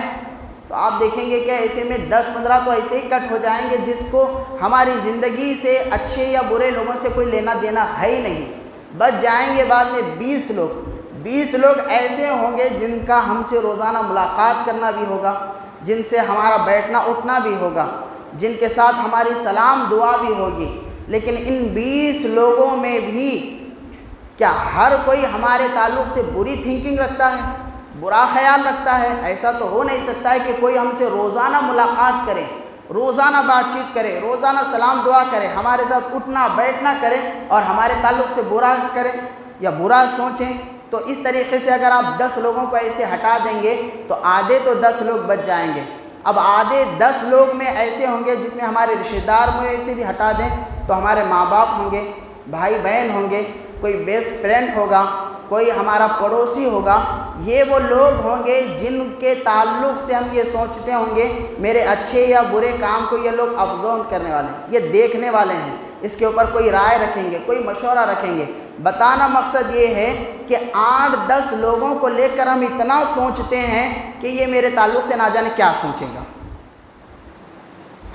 تو آپ دیکھیں گے کہ ایسے میں 10-15 تو ایسے ہی کٹ ہو جائیں گے جس کو ہماری زندگی سے اچھے یا برے لوگوں سے کوئی لینا دینا ہے ہی نہیں۔ بچ جائیں گے بعد میں 20 لوگ۔ 20 لوگ ایسے ہوں گے جن کا ہم سے روزانہ ملاقات کرنا بھی ہوگا، جن سے ہمارا بیٹھنا اٹھنا بھی ہوگا، جن کے ساتھ ہماری سلام دعا بھی ہوگی۔ لیکن ان 20 لوگوں میں بھی کیا ہر کوئی ہمارے تعلق سے بری تھنکنگ رکھتا ہے، برا خیال رکھتا ہے؟ ایسا تو ہو نہیں سکتا ہے کہ کوئی ہم سے روزانہ ملاقات کرے، روزانہ بات چیت کرے، روزانہ سلام دعا کرے، ہمارے ساتھ اٹھنا بیٹھنا کرے اور ہمارے تعلق سے برا کرے یا برا سوچیں۔ تو اس طریقے سے اگر آپ 10 لوگوں کو ایسے ہٹا دیں گے تو آدھے تو 10 لوگ بچ جائیں گے۔ اب آدھے 10 لوگ میں ایسے ہوں گے جس میں ہمارے رشتہ دار میں سے بھی ہٹا دیں تو ہمارے ماں باپ ہوں گے، بھائی بہن ہوں گے، کوئی بیسٹ فرینڈ ہوگا، کوئی ہمارا پڑوسی ہوگا۔ یہ وہ لوگ ہوں گے جن کے تعلق سے ہم یہ سوچتے ہوں گے میرے اچھے یا برے کام کو یہ لوگ ابزرو کرنے والے ہیں، یہ دیکھنے والے ہیں، اس کے اوپر کوئی رائے رکھیں گے، کوئی مشورہ رکھیں گے۔ بتانا مقصد یہ ہے کہ 8-10 لوگوں کو لے کر ہم اتنا سوچتے ہیں کہ یہ میرے تعلق سے نہ جانے کیا سوچے گا۔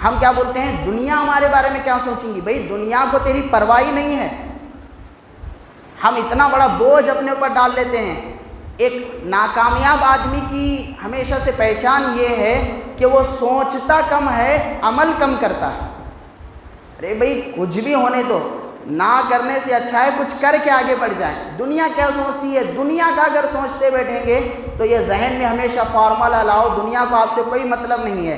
ہم کیا بولتے ہیں؟ دنیا ہمارے بارے میں کیا سوچیں گی؟ بھئی دنیا کو تیری پرواہ ہی نہیں ہے۔ ہم اتنا بڑا بوجھ اپنے اوپر ڈال لیتے ہیں۔ ایک ناکامیاب آدمی کی ہمیشہ سے پہچان یہ ہے کہ وہ سوچتا کم ہے، عمل کم کرتا ہے۔ ارے بھئی کچھ بھی ہونے دو، نہ کرنے سے اچھا ہے کچھ کر کے آگے بڑھ جائیں۔ دنیا کیا سوچتی ہے؟ دنیا کا اگر سوچتے بیٹھیں گے تو یہ ذہن میں ہمیشہ فارمولہ لاؤ، دنیا کو آپ سے کوئی مطلب نہیں ہے۔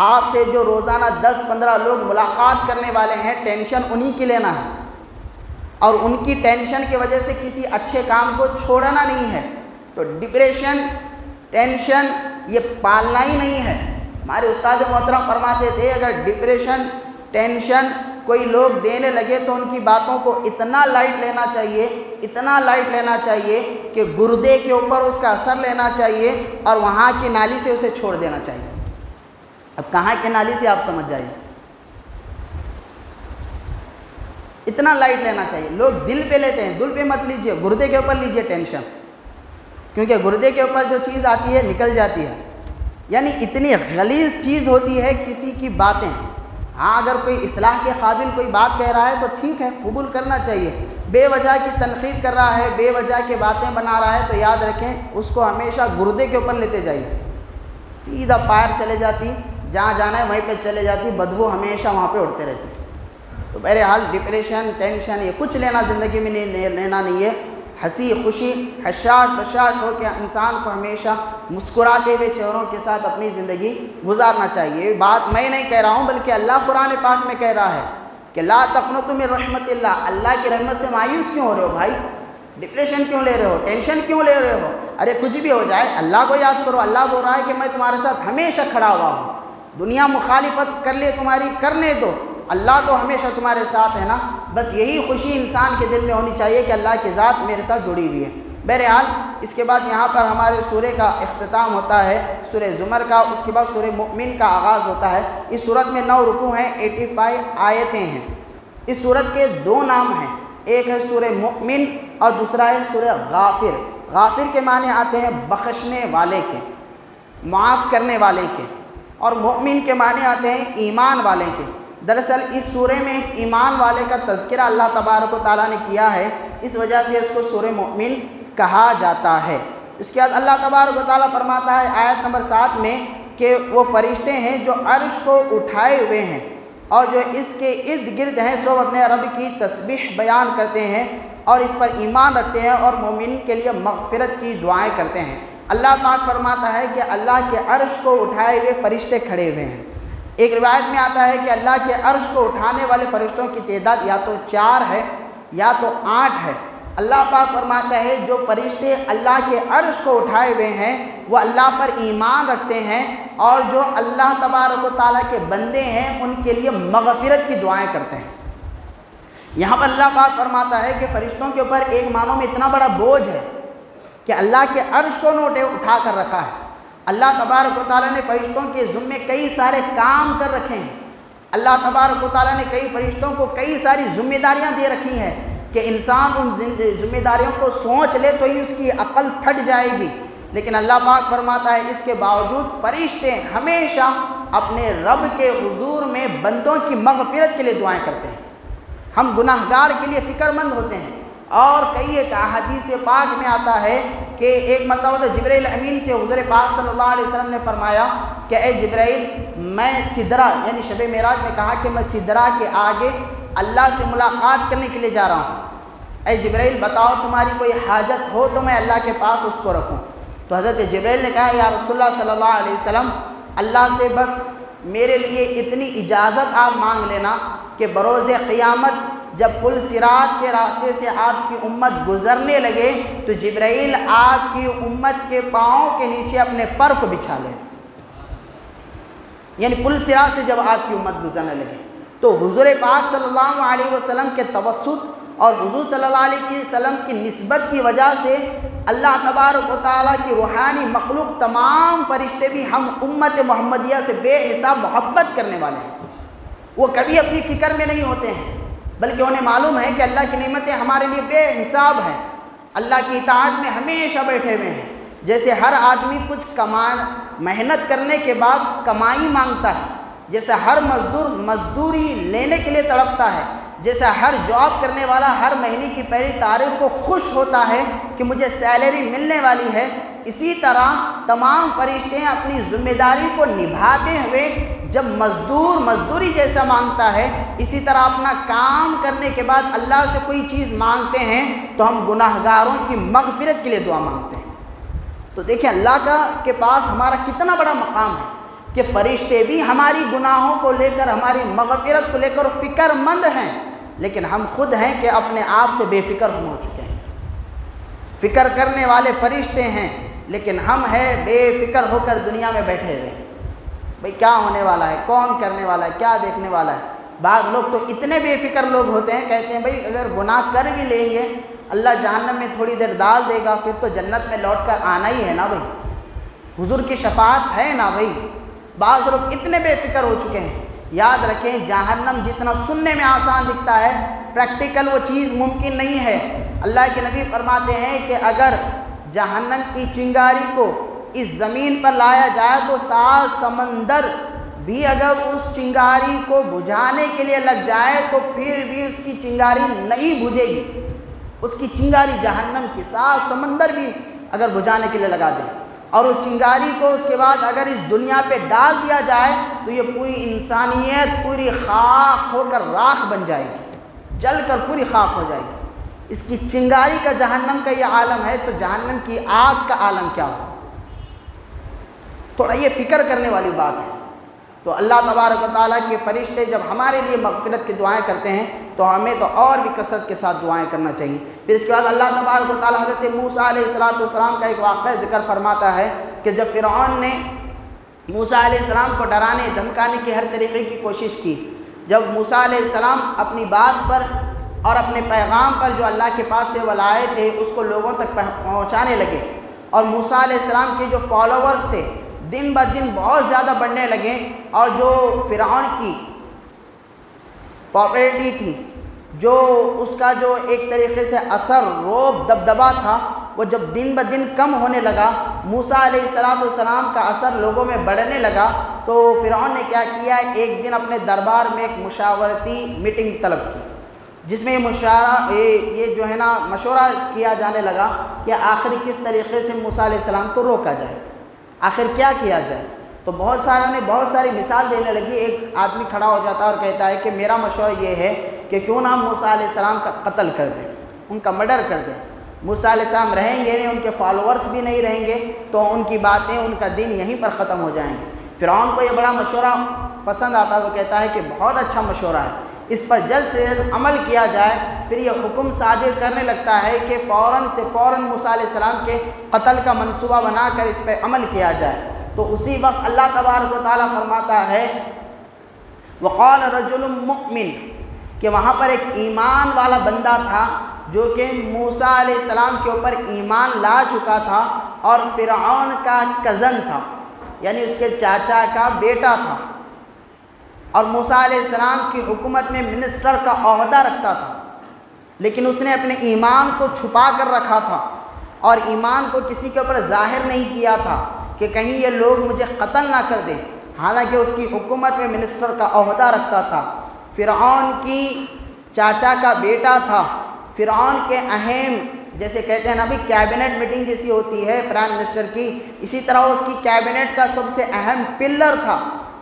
آپ سے جو روزانہ 10-15 لوگ ملاقات کرنے والے ہیں، ٹینشن انہی کی لینا ہے اور ان کی ٹینشن کی وجہ سے کسی اچھے کام کو چھوڑنا نہیں ہے۔ تو ڈپریشن، ٹینشن یہ پالنا ہی نہیں ہے۔ ہمارے استاد محترم فرماتے تھے اگر ڈپریشن، ٹینشن کوئی لوگ دینے لگے تو ان کی باتوں کو اتنا لائٹ لینا چاہیے، اتنا لائٹ لینا چاہیے کہ گردے کے اوپر اس کا اثر لینا چاہیے اور وہاں کی نالی سے اسے چھوڑ دینا چاہیے۔ اب کہاں کی نالی سے آپ سمجھ جائیے، اتنا لائٹ لینا چاہیے۔ لوگ دل پہ لیتے ہیں، دل پہ مت لیجئے، گردے کے اوپر لیجئے ٹینشن، کیونکہ گردے کے اوپر جو چیز آتی ہے نکل جاتی ہے۔ یعنی اتنی غلیظ چیز ہوتی ہے کسی کی باتیں۔ ہاں اگر کوئی اصلاح کے قابل کوئی بات کہہ رہا ہے تو ٹھیک ہے، قبول کرنا چاہیے۔ بے وجہ کی تنقید کر رہا ہے، بے وجہ کی باتیں بنا رہا ہے تو یاد رکھیں اس کو ہمیشہ گردے کے اوپر لیتے جائیے، سیدھا پائر چلے جاتی، جہاں جانا ہے وہیں پہ چلے جاتی، بدبو ہمیشہ وہاں پہ اڑتے رہتی۔ تو بہرحال ڈپریشن، ٹینشن یہ کچھ لینا زندگی میں لینا نہیں ہے۔ ہنسی خوشی، حشاش بشاش ہو کے انسان کو ہمیشہ مسکراتے ہوئے چہروں کے ساتھ اپنی زندگی گزارنا چاہیے۔ یہ بات میں نہیں کہہ رہا ہوں بلکہ اللہ قرآن پاک میں کہہ رہا ہے کہ لا تقنطوا من رحمت اللہ، اللہ کی رحمت سے مایوس کیوں ہو رہے ہو بھائی؟ ڈپریشن کیوں لے رہے ہو؟ ٹینشن کیوں لے رہے ہو؟ ارے کچھ بھی ہو جائے اللہ کو یاد کرو۔ اللہ بول رہا ہے کہ میں تمہارے ساتھ ہمیشہ کھڑا ہوا ہوں، دنیا مخالفت کر لے تمہاری کرنے دو، اللہ تو ہمیشہ تمہارے ساتھ ہے نا۔ بس یہی خوشی انسان کے دل میں ہونی چاہیے کہ اللہ کی ذات میرے ساتھ جڑی ہوئی ہے۔ بہرحال اس کے بعد یہاں پر ہمارے سورہ کا اختتام ہوتا ہے، سورہ زمر کا، اس کے بعد سورہ مؤمن کا آغاز ہوتا ہے۔ اس سورت میں 9 رکوع ہیں، 85 آیتیں ہیں۔ اس سورت کے 2 نام ہیں، ایک ہے سورہ مؤمن اور دوسرا ہے سورہ غافر۔ غافر کے معنی آتے ہیں بخشنے والے کے، معاف کرنے والے کے، اور مؤمن کے معنی آتے ہیں ایمان والے کے۔ دراصل اس سورہ میں ایک ایمان والے کا تذکرہ اللہ تبارک و تعالیٰ نے کیا ہے، اس وجہ سے اس کو سورہ مؤمن کہا جاتا ہے۔ اس کے بعد اللہ تبارک و تعالیٰ فرماتا ہے آیت نمبر 7 میں کہ وہ فرشتے ہیں جو عرش کو اٹھائے ہوئے ہیں اور جو اس کے ارد گرد ہیں سو اپنے رب کی تسبیح بیان کرتے ہیں اور اس پر ایمان رکھتے ہیں اور مومن کے لیے مغفرت کی دعائیں کرتے ہیں۔ اللہ پاک فرماتا ہے کہ اللہ کے عرش کو اٹھائے ہوئے فرشتے کھڑے ہوئے ہیں۔ ایک روایت میں آتا ہے کہ اللہ کے عرش کو اٹھانے والے فرشتوں کی تعداد یا تو 4 ہے یا تو 8 ہے۔ اللہ پاک فرماتا ہے جو فرشتے اللہ کے عرش کو اٹھائے ہوئے ہیں وہ اللہ پر ایمان رکھتے ہیں اور جو اللہ تبارک و تعالیٰ کے بندے ہیں ان کے لیے مغفرت کی دعائیں کرتے ہیں۔ یہاں پر اللہ پاک فرماتا ہے کہ فرشتوں کے اوپر ایک معنوں میں اتنا بڑا بوجھ ہے کہ اللہ کے عرش کو انہوں نے اٹھا کر رکھا ہے۔ اللہ تبارک و تعالیٰ نے فرشتوں کے ذمے کئی سارے کام کر رکھے ہیں۔ اللہ تبارک و تعالیٰ نے کئی فرشتوں کو کئی ساری ذمہ داریاں دے رکھی ہیں کہ انسان ان ذمہ داریوں کو سوچ لے تو ہی اس کی عقل پھٹ جائے گی، لیکن اللہ پاک فرماتا ہے اس کے باوجود فرشتے ہمیشہ اپنے رب کے حضور میں بندوں کی مغفرت کے لیے دعائیں کرتے ہیں۔ ہم گناہگار کے لیے فکر مند ہوتے ہیں اور کئی ایک احادیث پاک میں آتا ہے کہ ایک مرتبہ تو جبرائیل امین سے حضور پاک صلی اللہ علیہ وسلم نے فرمایا کہ اے جبرائیل میں سدرہ یعنی شب معراج میں کہا کہ میں سدرہ کے آگے اللہ سے ملاقات کرنے کے لیے جا رہا ہوں۔ اے جبرائیل بتاؤ تمہاری کوئی حاجت ہو تو میں اللہ کے پاس اس کو رکھوں۔ تو حضرت جبرائیل نے کہا یا رسول اللہ صلی اللہ علیہ وسلم اللہ سے بس میرے لیے اتنی اجازت آپ مانگ لینا کہ بروز قیامت جب پل صراط کے راستے سے آپ کی امت گزرنے لگے تو جبرائیل آپ کی امت کے پاؤں کے نیچے اپنے پر کو بچھا لیں، یعنی پل صراط سے جب آپ کی امت گزرنے لگے تو حضور پاک صلی اللہ علیہ وسلم کے توسط اور حضور صلی اللہ علیہ وسلم کی نسبت کی وجہ سے اللہ تبارک و تعالیٰ کی روحانی مخلوق تمام فرشتے بھی ہم امت محمدیہ سے بے حساب محبت کرنے والے ہیں۔ وہ کبھی اپنی فکر میں نہیں ہوتے ہیں بلکہ انہیں معلوم ہے کہ اللہ کی نعمتیں ہمارے لیے بے حساب ہیں، اللہ کی اطاعت میں ہمیشہ بیٹھے ہوئے ہیں۔ جیسے ہر آدمی کچھ محنت کرنے کے بعد کمائی مانگتا ہے، جیسے ہر مزدور مزدوری لینے کے لیے تڑپتا ہے، جیسے ہر جاب کرنے والا ہر مہینے کی پہلی تاریخ کو خوش ہوتا ہے کہ مجھے سیلری ملنے والی ہے، اسی طرح تمام فرشتے اپنی ذمہ داری کو نبھاتے ہوئے جب مزدور مزدوری جیسا مانگتا ہے، اسی طرح اپنا کام کرنے کے بعد اللہ سے کوئی چیز مانگتے ہیں تو ہم گناہگاروں کی مغفرت کے لیے دعا مانگتے ہیں۔ تو دیکھیں اللہ کے پاس ہمارا کتنا بڑا مقام ہے کہ فرشتے بھی ہماری گناہوں کو لے کر ہماری مغفرت کو لے کر فکر مند ہیں، لیکن ہم خود ہیں کہ اپنے آپ سے بے فکر ہو چکے ہیں۔ فکر کرنے والے فرشتے ہیں لیکن ہم ہیں بے فکر ہو کر دنیا میں بیٹھے ہوئے، بھئی کیا ہونے والا ہے، کون کرنے والا ہے، کیا دیکھنے والا ہے۔ بعض لوگ تو اتنے بے فکر لوگ ہوتے ہیں، کہتے ہیں بھئی اگر گناہ کر بھی لیں گے اللہ جہنم میں تھوڑی دیر ڈال دے گا، پھر تو جنت میں لوٹ کر آنا ہی ہے نا بھئی، حضور کی شفاعت ہے نا بھئی۔ بعض لوگ اتنے بے فکر ہو چکے ہیں۔ یاد رکھیں جہنم جتنا سننے میں آسان دکھتا ہے پریکٹیکل وہ چیز ممکن نہیں ہے۔ اللہ کے نبی فرماتے ہیں کہ اگر جہنم کی چنگاری کو اس زمین پر لایا جائے تو 7 سمندر بھی اگر اس چنگاری کو بجھانے کے لیے لگ جائے تو پھر بھی اس کی چنگاری نہیں بجھے گی۔ اس کی چنگاری جہنم کی 7 سمندر بھی اگر بجھانے کے لیے لگا دیں اور اس چنگاری کو اس کے بعد اگر اس دنیا پہ ڈال دیا جائے تو یہ پوری انسانیت پوری خاک ہو کر راکھ بن جائے گی، جل کر پوری خاک ہو جائے گی۔ اس کی چنگاری کا جہنم کا یہ عالم ہے تو جہنم کی آگ کا عالم کیا ہو؟ تھوڑا یہ فکر کرنے والی بات ہے۔ تو اللہ تبارک و تعالیٰ کے فرشتے جب ہمارے لیے مغفرت کی دعائیں کرتے ہیں تو ہمیں تو اور بھی کثرت کے ساتھ دعائیں کرنا چاہیے۔ پھر اس کے بعد اللہ تبارک و تعالیٰ حضرت موسیٰ علیہ السلام کا ایک واقعہ ذکر فرماتا ہے کہ جب فرعون نے موسیٰ علیہ السلام کو ڈرانے دھمکانے کی ہر طریقے کی کوشش کی، جب موسیٰ علیہ السلام اپنی بات پر اور اپنے پیغام پر جو اللہ کے پاس سے وہ لائے تھے اس کو لوگوں تک پہنچانے لگے اور موسیٰ علیہ السلام کے جو فالوورز تھے دن بہ دن بہت زیادہ بڑھنے لگے اور جو فرعون کی پاپولرٹی تھی، جو اس کا جو ایک طریقے سے اثر روب دبدبا تھا، وہ جب دن بہ دن کم ہونے لگا، موسیٰ علیہ السلام کا اثر لوگوں میں بڑھنے لگا، تو فرعون نے کیا کیا، ایک دن اپنے دربار میں ایک مشاورتی میٹنگ طلب کی جس میں یہ جو ہے نا مشورہ کیا جانے لگا کہ آخر کس طریقے سے موسیٰ علیہ السلام کو روکا جائے، آخر کیا کیا جائے۔ تو بہت ساری مثال دینے لگی۔ ایک آدمی کھڑا ہو جاتا ہے اور کہتا ہے کہ میرا مشورہ یہ ہے کہ کیوں نہ موسیٰ علیہ السلام کا قتل کر دیں، ان کا مرڈر کر دیں۔ موسیٰ علیہ السلام رہیں گے نہیں، ان کے فالوورز بھی نہیں رہیں گے، تو ان کی باتیں ان کا دین یہیں پر ختم ہو جائیں گے۔ فرعون کو یہ بڑا مشورہ پسند آتا ہے، وہ کہتا ہے کہ بہت اچھا مشورہ ہے، اس پر جلد سے جلد عمل کیا جائے۔ پھر یہ حکم صادر کرنے لگتا ہے کہ فوراً موسیٰ علیہ السلام کے قتل کا منصوبہ بنا کر اس پر عمل کیا جائے۔ تو اسی وقت اللہ تبارک و تعالیٰ فرماتا ہے وقال رجل مؤمن، کہ وہاں پر ایک ایمان والا بندہ تھا جو کہ موسیٰ علیہ السلام کے اوپر ایمان لا چکا تھا اور فرعون کا کزن تھا، یعنی اس کے چاچا کا بیٹا تھا، اور موسیٰ علیہ السلام کی حکومت میں منسٹر کا عہدہ رکھتا تھا، لیکن اس نے اپنے ایمان کو چھپا کر رکھا تھا اور ایمان کو کسی کے اوپر ظاہر نہیں کیا تھا کہ کہیں یہ لوگ مجھے قتل نہ کر دیں، حالانکہ اس کی حکومت میں منسٹر کا عہدہ رکھتا تھا۔ فرعون کی چاچا کا بیٹا تھا، فرعون کے اہم، جیسے کہتے ہیں نا ابھی کیبنٹ میٹنگ جیسی ہوتی ہے پرائم منسٹر کی، اسی طرح اس کی کیبنٹ کا سب سے اہم پلر تھا،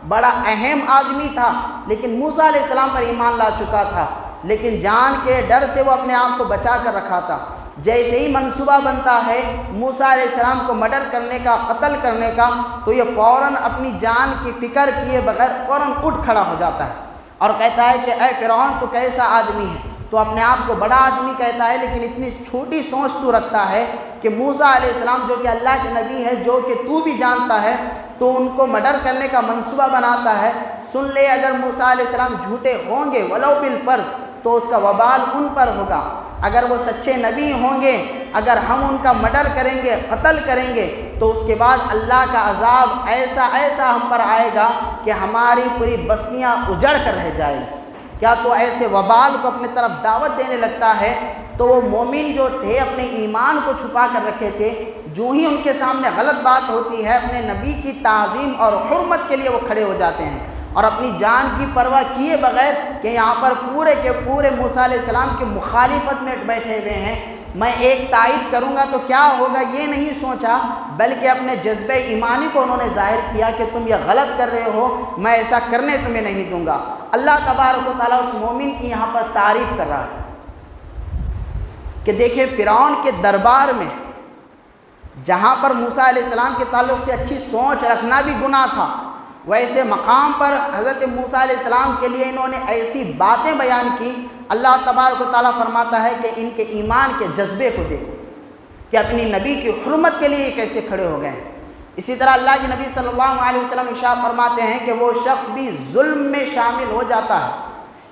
بڑا اہم آدمی تھا، لیکن موسیٰ علیہ السلام پر ایمان لا چکا تھا، لیکن جان کے ڈر سے وہ اپنے آپ کو بچا کر رکھا تھا۔ جیسے ہی منصوبہ بنتا ہے موسیٰ علیہ السلام کو مرڈر کرنے کا، قتل کرنے کا، تو یہ فوراً اپنی جان کی فکر کیے بغیر فوراً اٹھ کھڑا ہو جاتا ہے اور کہتا ہے کہ اے فرعون تو کیسا آدمی ہے، تو اپنے آپ کو بڑا آدمی کہتا ہے، لیکن اتنی چھوٹی سوچ تو رکھتا ہے کہ موسیٰ علیہ السلام جو کہ اللہ کے نبی ہے، جو کہ تو بھی جانتا ہے، تو ان کو مرڈر کرنے کا منصوبہ بناتا ہے۔ سن لے اگر موسیٰ علیہ السلام جھوٹے ہوں گے ولو بالفرد تو اس کا وبال ان پر ہوگا، اگر وہ سچے نبی ہوں گے، اگر ہم ان کا مرڈر کریں گے، قتل کریں گے، تو اس کے بعد اللہ کا عذاب ایسا ایسا ہم پر آئے گا کہ ہماری پوری بستیاں اجڑ کر رہ جائیں گی۔ کیا تو ایسے وبال کو اپنے طرف دعوت دینے لگتا ہے؟ تو وہ مومن جو تھے اپنے ایمان کو چھپا کر رکھے تھے، جو ہی ان کے سامنے غلط بات ہوتی ہے اپنے نبی کی تعظیم اور حرمت کے لیے وہ کھڑے ہو جاتے ہیں اور اپنی جان کی پرواہ کیے بغیر کہ یہاں پر پورے کے پورے موسیٰ علیہ السلام کی مخالفت میں بیٹھے ہوئے ہیں، میں ایک تائید کروں گا تو کیا ہوگا یہ نہیں سوچا، بلکہ اپنے جذبہ ایمانی کو انہوں نے ظاہر کیا کہ تم یہ غلط کر رہے ہو، میں ایسا کرنے تمہیں نہیں دوں گا۔ اللہ تبارک و تعالیٰ اس مومن کی یہاں پر تعریف کر رہا ہے کہ دیکھیں فرعون کے دربار میں جہاں پر موسیٰ علیہ السلام کے تعلق سے اچھی سوچ رکھنا بھی گناہ تھا، ویسے مقام پر حضرت موسیٰ علیہ السلام کے لیے انہوں نے ایسی باتیں بیان کی۔ اللہ تبارک و تعالیٰ فرماتا ہے کہ ان کے ایمان کے جذبے کو دیکھو کہ اپنی نبی کی حرمت کے لیے کیسے کھڑے ہو گئے ہیں۔ اسی طرح اللہ کے نبی صلی اللہ علیہ وسلم ارشاد فرماتے ہیں کہ وہ شخص بھی ظلم میں شامل ہو جاتا ہے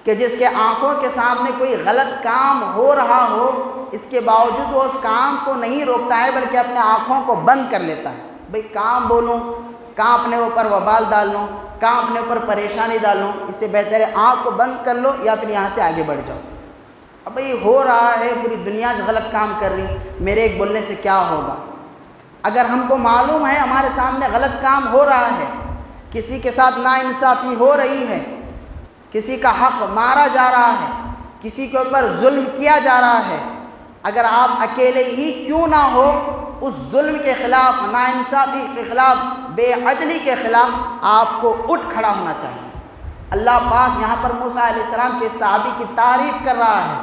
کہ جس کے آنکھوں کے سامنے کوئی غلط کام ہو رہا ہو، اس کے باوجود وہ اس کام کو نہیں روکتا ہے بلکہ اپنے آنکھوں کو بند کر لیتا ہے۔ بھئی کام بولوں، کہاں اپنے اوپر وبال ڈال لوں، کہاں اپنے اوپر پریشانی ڈالوں، اس سے بہتر ہے آنکھ کو بند کر لو یا پھر یہاں سے آگے بڑھ جاؤ۔ اب بھئی ہو رہا ہے، پوری دنیا جو غلط کام کر رہی، میرے ایک بولنے سے کیا ہوگا؟ اگر ہم کو معلوم ہے ہمارے سامنے غلط کام ہو رہا ہے، کسی کے ساتھ ناانصافی ہو رہی ہے، کسی کا حق مارا جا رہا ہے، کسی کے اوپر ظلم کیا جا رہا ہے، اگر آپ اکیلے ہی کیوں نہ ہو اس ظلم کے خلاف، ناانصافی کے خلاف، بے عدلی کے خلاف آپ کو اٹھ کھڑا ہونا چاہیے۔ اللہ پاک یہاں پر موسیٰ علیہ السلام کے صحابی کی تعریف کر رہا ہے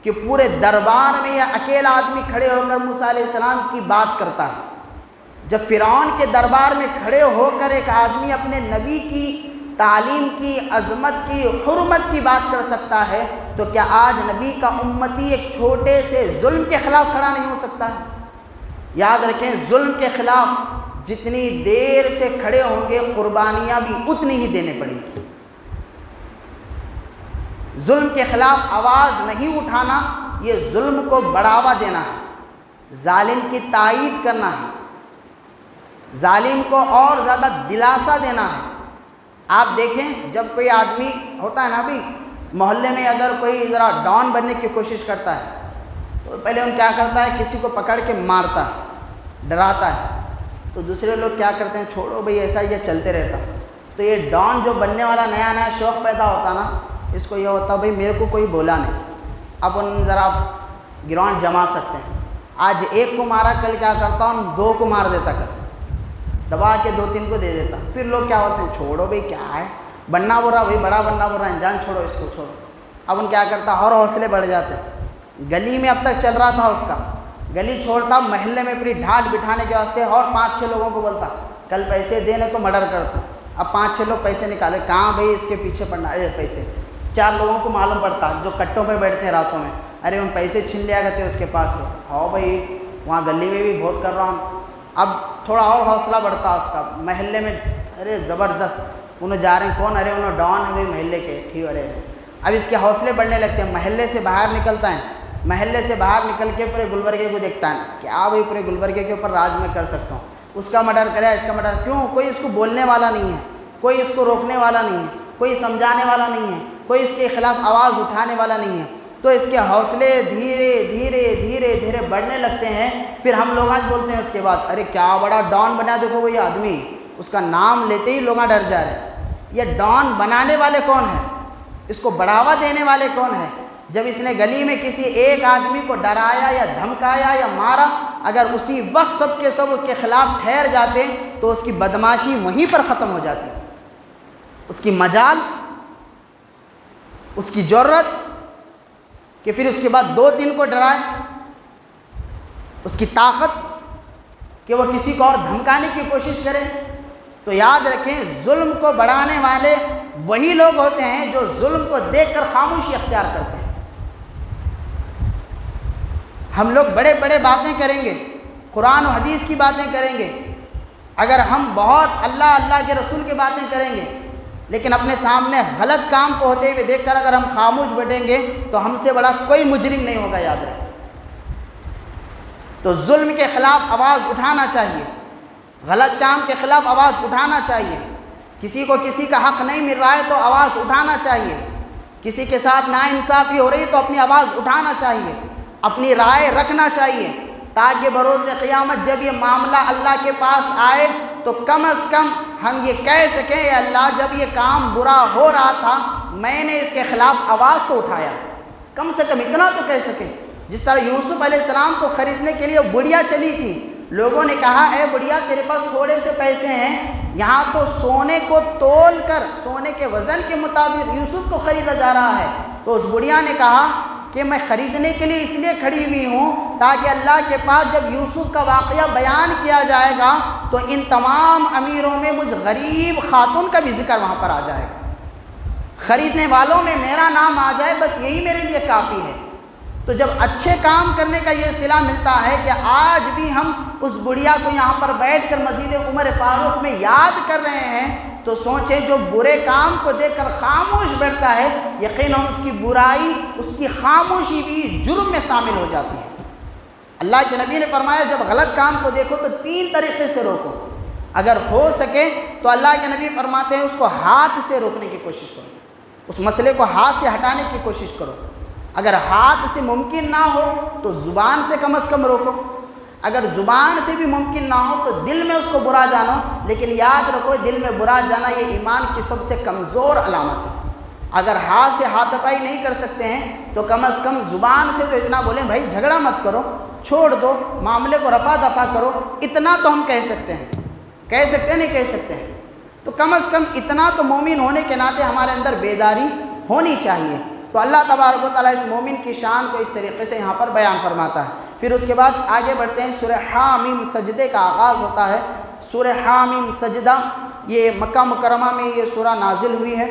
کہ پورے دربار میں یہ اکیلا آدمی کھڑے ہو کر موسیٰ علیہ السلام کی بات کرتا ہے۔ جب فرعون کے دربار میں کھڑے ہو کر ایک آدمی اپنے نبی کی تعلیم کی، عظمت کی، حرمت کی بات کر سکتا ہے، تو کیا آج نبی کا امتی ایک چھوٹے سے ظلم کے خلاف کھڑا نہیں ہو سکتا ہے؟ یاد رکھیں ظلم کے خلاف جتنی دیر سے کھڑے ہوں گے قربانیاں بھی اتنی ہی دینے پڑیں گی۔ ظلم کے خلاف آواز نہیں اٹھانا یہ ظلم کو بڑھاوا دینا ہے، ظالم کی تائید کرنا ہے، ظالم کو اور زیادہ دلاسا دینا ہے۔ آپ دیکھیں جب کوئی آدمی ہوتا ہے نا بھی محلے میں اگر کوئی ذرا ڈان بننے کی کوشش کرتا ہے تو پہلے ان کیا کرتا ہے، کسی کو پکڑ کے مارتا ہے، ڈراتا ہے، تو دوسرے لوگ کیا کرتے ہیں، چھوڑو بھئی ایسا یہ چلتے رہتا۔ تو یہ ڈان جو بننے والا نیا نیا شوق پیدا ہوتا نا، اس کو یہ ہوتا بھئی میرے کو کوئی بولا نہیں، اب ان ذرا گراؤنڈ جما سکتے ہیں، آج ایک کو مارا کل کیا کرتا ہوں 2 کو مار دیتا، کل دبا کے 2-3 کو دے دیتا۔ پھر لوگ کیا ہوتے ہیں، چھوڑو بھئی کیا ہے، بننا بول رہا بھئی، بڑا بننا بول رہا ہے، جان چھوڑو اس کو، چھوڑو۔ اب ان کیا کرتا اور حوصلے بڑھ جاتے ہیں۔ گلی میں اب تک چل رہا تھا اس کا، گلی چھوڑتا محلے میں پوری ڈھانٹ بٹھانے کے واسطے اور 5-6 لوگوں کو بولتا کل پیسے دینے تو مرڈر کرتا۔ اب 5-6 لوگ پیسے نکالے، کہاں بھئی اس کے پیچھے پڑنا، ارے پیسے 4 لوگوں کو معلوم پڑتا جو کٹوں پہ بیٹھتے ہیں راتوں میں، ارے ان پیسے چھین لیا کرتے اس کے پاس سے، ہاں بھئی وہاں گلی میں بھی بہت کر رہا ہوں۔ اب تھوڑا اور حوصلہ بڑھتا اس کا، محلے میں ارے زبردست انہوں جا رہے ہیں، کون، ارے انہوں ڈان ہے بھئی محلے کے، ٹھیک، ارے اب اس کے حوصلے بڑھنے لگتے ہیں۔ محلے سے باہر نکلتا ہے، محلے سے باہر نکل کے پورے گلبرگے کو دیکھتا ہے، کیا بھئی پورے گلبرگے کے اوپر راج میں کر سکتا ہوں، اس کا مرڈر کرے، اس کا مرڈر، کیوں؟ کوئی اس کو بولنے والا نہیں ہے، کوئی اس کو روکنے والا نہیں ہے، کوئی سمجھانے والا نہیں ہے، کوئی اس کے خلاف آواز اٹھانے والا نہیں ہے، تو اس کے حوصلے دھیرے دھیرے دھیرے دھیرے بڑھنے لگتے ہیں۔ پھر ہم لوگ آج بولتے ہیں اس کے بعد، ارے کیا بڑا ڈان بنا، دیکھو وہی آدمی، اس کا نام لیتے ہی لوگ ڈر جا رہے ہیں۔ یہ ڈان بنانے والے کون ہیں، اس کو بڑھاوا دینے والے کون ہیں؟ جب اس نے گلی میں کسی ایک آدمی کو ڈرایا یا دھمکایا یا مارا، اگر اسی وقت سب کے سب اس کے خلاف ٹھہر جاتے تو اس کی بدماشی وہیں پر ختم ہو جاتی تھی، اس کی مجال، اس کی جرأت کہ پھر اس کے بعد 2-3 کو ڈرائے، اس کی طاقت کہ وہ کسی کو اور دھمکانے کی کوشش کرے؟ تو یاد رکھیں ظلم کو بڑھانے والے وہی لوگ ہوتے ہیں جو ظلم کو دیکھ کر خاموشی اختیار کرتے ہیں۔ ہم لوگ بڑے بڑے باتیں کریں گے، قرآن و حدیث کی باتیں کریں گے، اگر ہم بہت اللہ کے رسول کی باتیں کریں گے، لیکن اپنے سامنے غلط کام کو ہوتے ہوئے دیکھ کر اگر ہم خاموش بیٹھیں گے تو ہم سے بڑا کوئی مجرم نہیں ہوگا، یاد رکھیں۔ تو ظلم کے خلاف آواز اٹھانا چاہیے، غلط کام کے خلاف آواز اٹھانا چاہیے، کسی کو کسی کا حق نہیں مل رہا ہے تو آواز اٹھانا چاہیے، کسی کے ساتھ ناانصافی ہو رہی ہے تو اپنی آواز اٹھانا چاہیے، اپنی رائے رکھنا چاہیے، تاکہ بروز قیامت جب یہ معاملہ اللہ کے پاس آئے تو کم از کم ہم یہ کہہ سکیں اے اللہ جب یہ کام برا ہو رہا تھا میں نے اس کے خلاف آواز تو اٹھایا، کم سے کم اتنا تو کہہ سکیں۔ جس طرح یوسف علیہ السلام کو خریدنے کے لیے بڑھیا چلی تھی، لوگوں نے کہا اے بڑھیا تیرے پاس تھوڑے سے پیسے ہیں، یہاں تو سونے کو تول کر سونے کے وزن کے مطابق یوسف کو خریدا جا رہا ہے۔ تو اس بڑھیا نے کہا کہ میں خریدنے کے لیے اس لیے کھڑی ہوئی ہوں تاکہ اللہ کے پاس جب یوسف کا واقعہ بیان کیا جائے گا تو ان تمام امیروں میں مجھ غریب خاتون کا بھی ذکر وہاں پر آ جائے گا، خریدنے والوں میں میرا نام آ جائے، بس یہی میرے لیے کافی ہے۔ تو جب اچھے کام کرنے کا یہ صلہ ملتا ہے کہ آج بھی ہم اس بڑھیا کو یہاں پر بیٹھ کر مسجد عمر فاروق میں یاد کر رہے ہیں تو سوچیں جو برے کام کو دیکھ کر خاموش بیٹھتا ہے یقیناً اس کی برائی، اس کی خاموشی بھی جرم میں شامل ہو جاتی ہے۔ اللہ کے نبی نے فرمایا جب غلط کام کو دیکھو تو 3 طریقے سے روکو، اگر ہو سکے تو اللہ کے نبی فرماتے ہیں اس کو ہاتھ سے روکنے کی کوشش کرو، اس مسئلے کو ہاتھ سے ہٹانے کی کوشش کرو، اگر ہاتھ سے ممکن نہ ہو تو زبان سے کم از کم روکو، اگر زبان سے بھی ممکن نہ ہو تو دل میں اس کو برا جانو، لیکن یاد رکھو دل میں برا جانا یہ ایمان کی سب سے کمزور علامت ہے۔ اگر ہاتھ سے ہاتھ پائی نہیں کر سکتے ہیں تو کم از کم زبان سے تو اتنا بولیں بھائی جھگڑا مت کرو، چھوڑ دو، معاملے کو رفع دفع کرو، اتنا تو ہم کہہ سکتے ہیں، کہہ سکتے ہیں نہیں کہہ سکتے ہیں؟ تو کم از کم اتنا تو مومن ہونے کے ناطے ہمارے اندر بیداری ہونی چاہیے۔ تو اللہ تبارک و تعالیٰ اس مومن کی شان کو اس طریقے سے یہاں پر بیان فرماتا ہے۔ پھر اس کے بعد آگے بڑھتے ہیں، سورہ حامیم سجدے کا آغاز ہوتا ہے۔ سورہ حامیم سجدہ یہ مکہ مکرمہ میں یہ سورہ نازل ہوئی ہے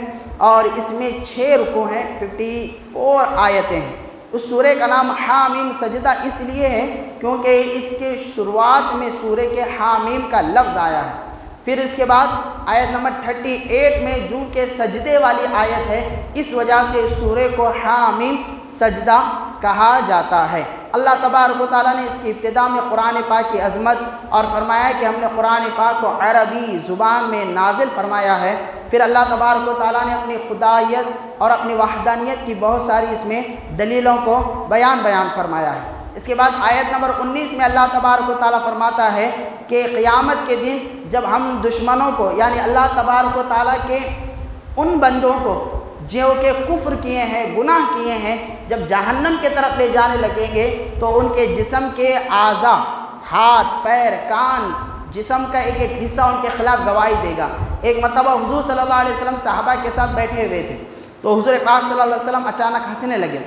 اور اس میں 6 رکوع ہیں، 54 آیتیں ہیں۔ اس سورہ کا نام حامیم سجدہ اس لیے ہے کیونکہ اس کے شروعات میں سورہ کے حامیم کا لفظ آیا ہے۔ پھر اس کے بعد آیت نمبر 38 میں جو کہ سجدے والی آیت ہے، اس وجہ سے اس سورہ کو حامیم سجدہ کہا جاتا ہے۔ اللہ تبارک و تعالیٰ نے اس کی ابتدا میں قرآن پاک کی عظمت اور فرمایا کہ ہم نے قرآن پاک کو عربی زبان میں نازل فرمایا ہے۔ پھر اللہ تبارک و تعالیٰ نے اپنی خدائیت اور اپنی وحدانیت کی بہت ساری اس میں دلیلوں کو بیان فرمایا ہے۔ اس کے بعد آیت نمبر 19 میں اللہ تبارک و تعالیٰ فرماتا ہے کہ قیامت کے دن جب ہم دشمنوں کو یعنی اللہ تبارک و تعالیٰ کے ان بندوں کو جو کہ کفر کیے ہیں، گناہ کیے ہیں، جب جہنم کی طرف لے جانے لگیں گے تو ان کے جسم کے اعضاء، ہاتھ، پیر، کان، جسم کا ایک ایک حصہ ان کے خلاف گواہی دے گا۔ ایک مرتبہ حضور صلی اللہ علیہ وسلم صحابہ کے ساتھ بیٹھے ہوئے تھے تو حضور پاک صلی اللہ علیہ وسلم اچانک ہنسنے لگے۔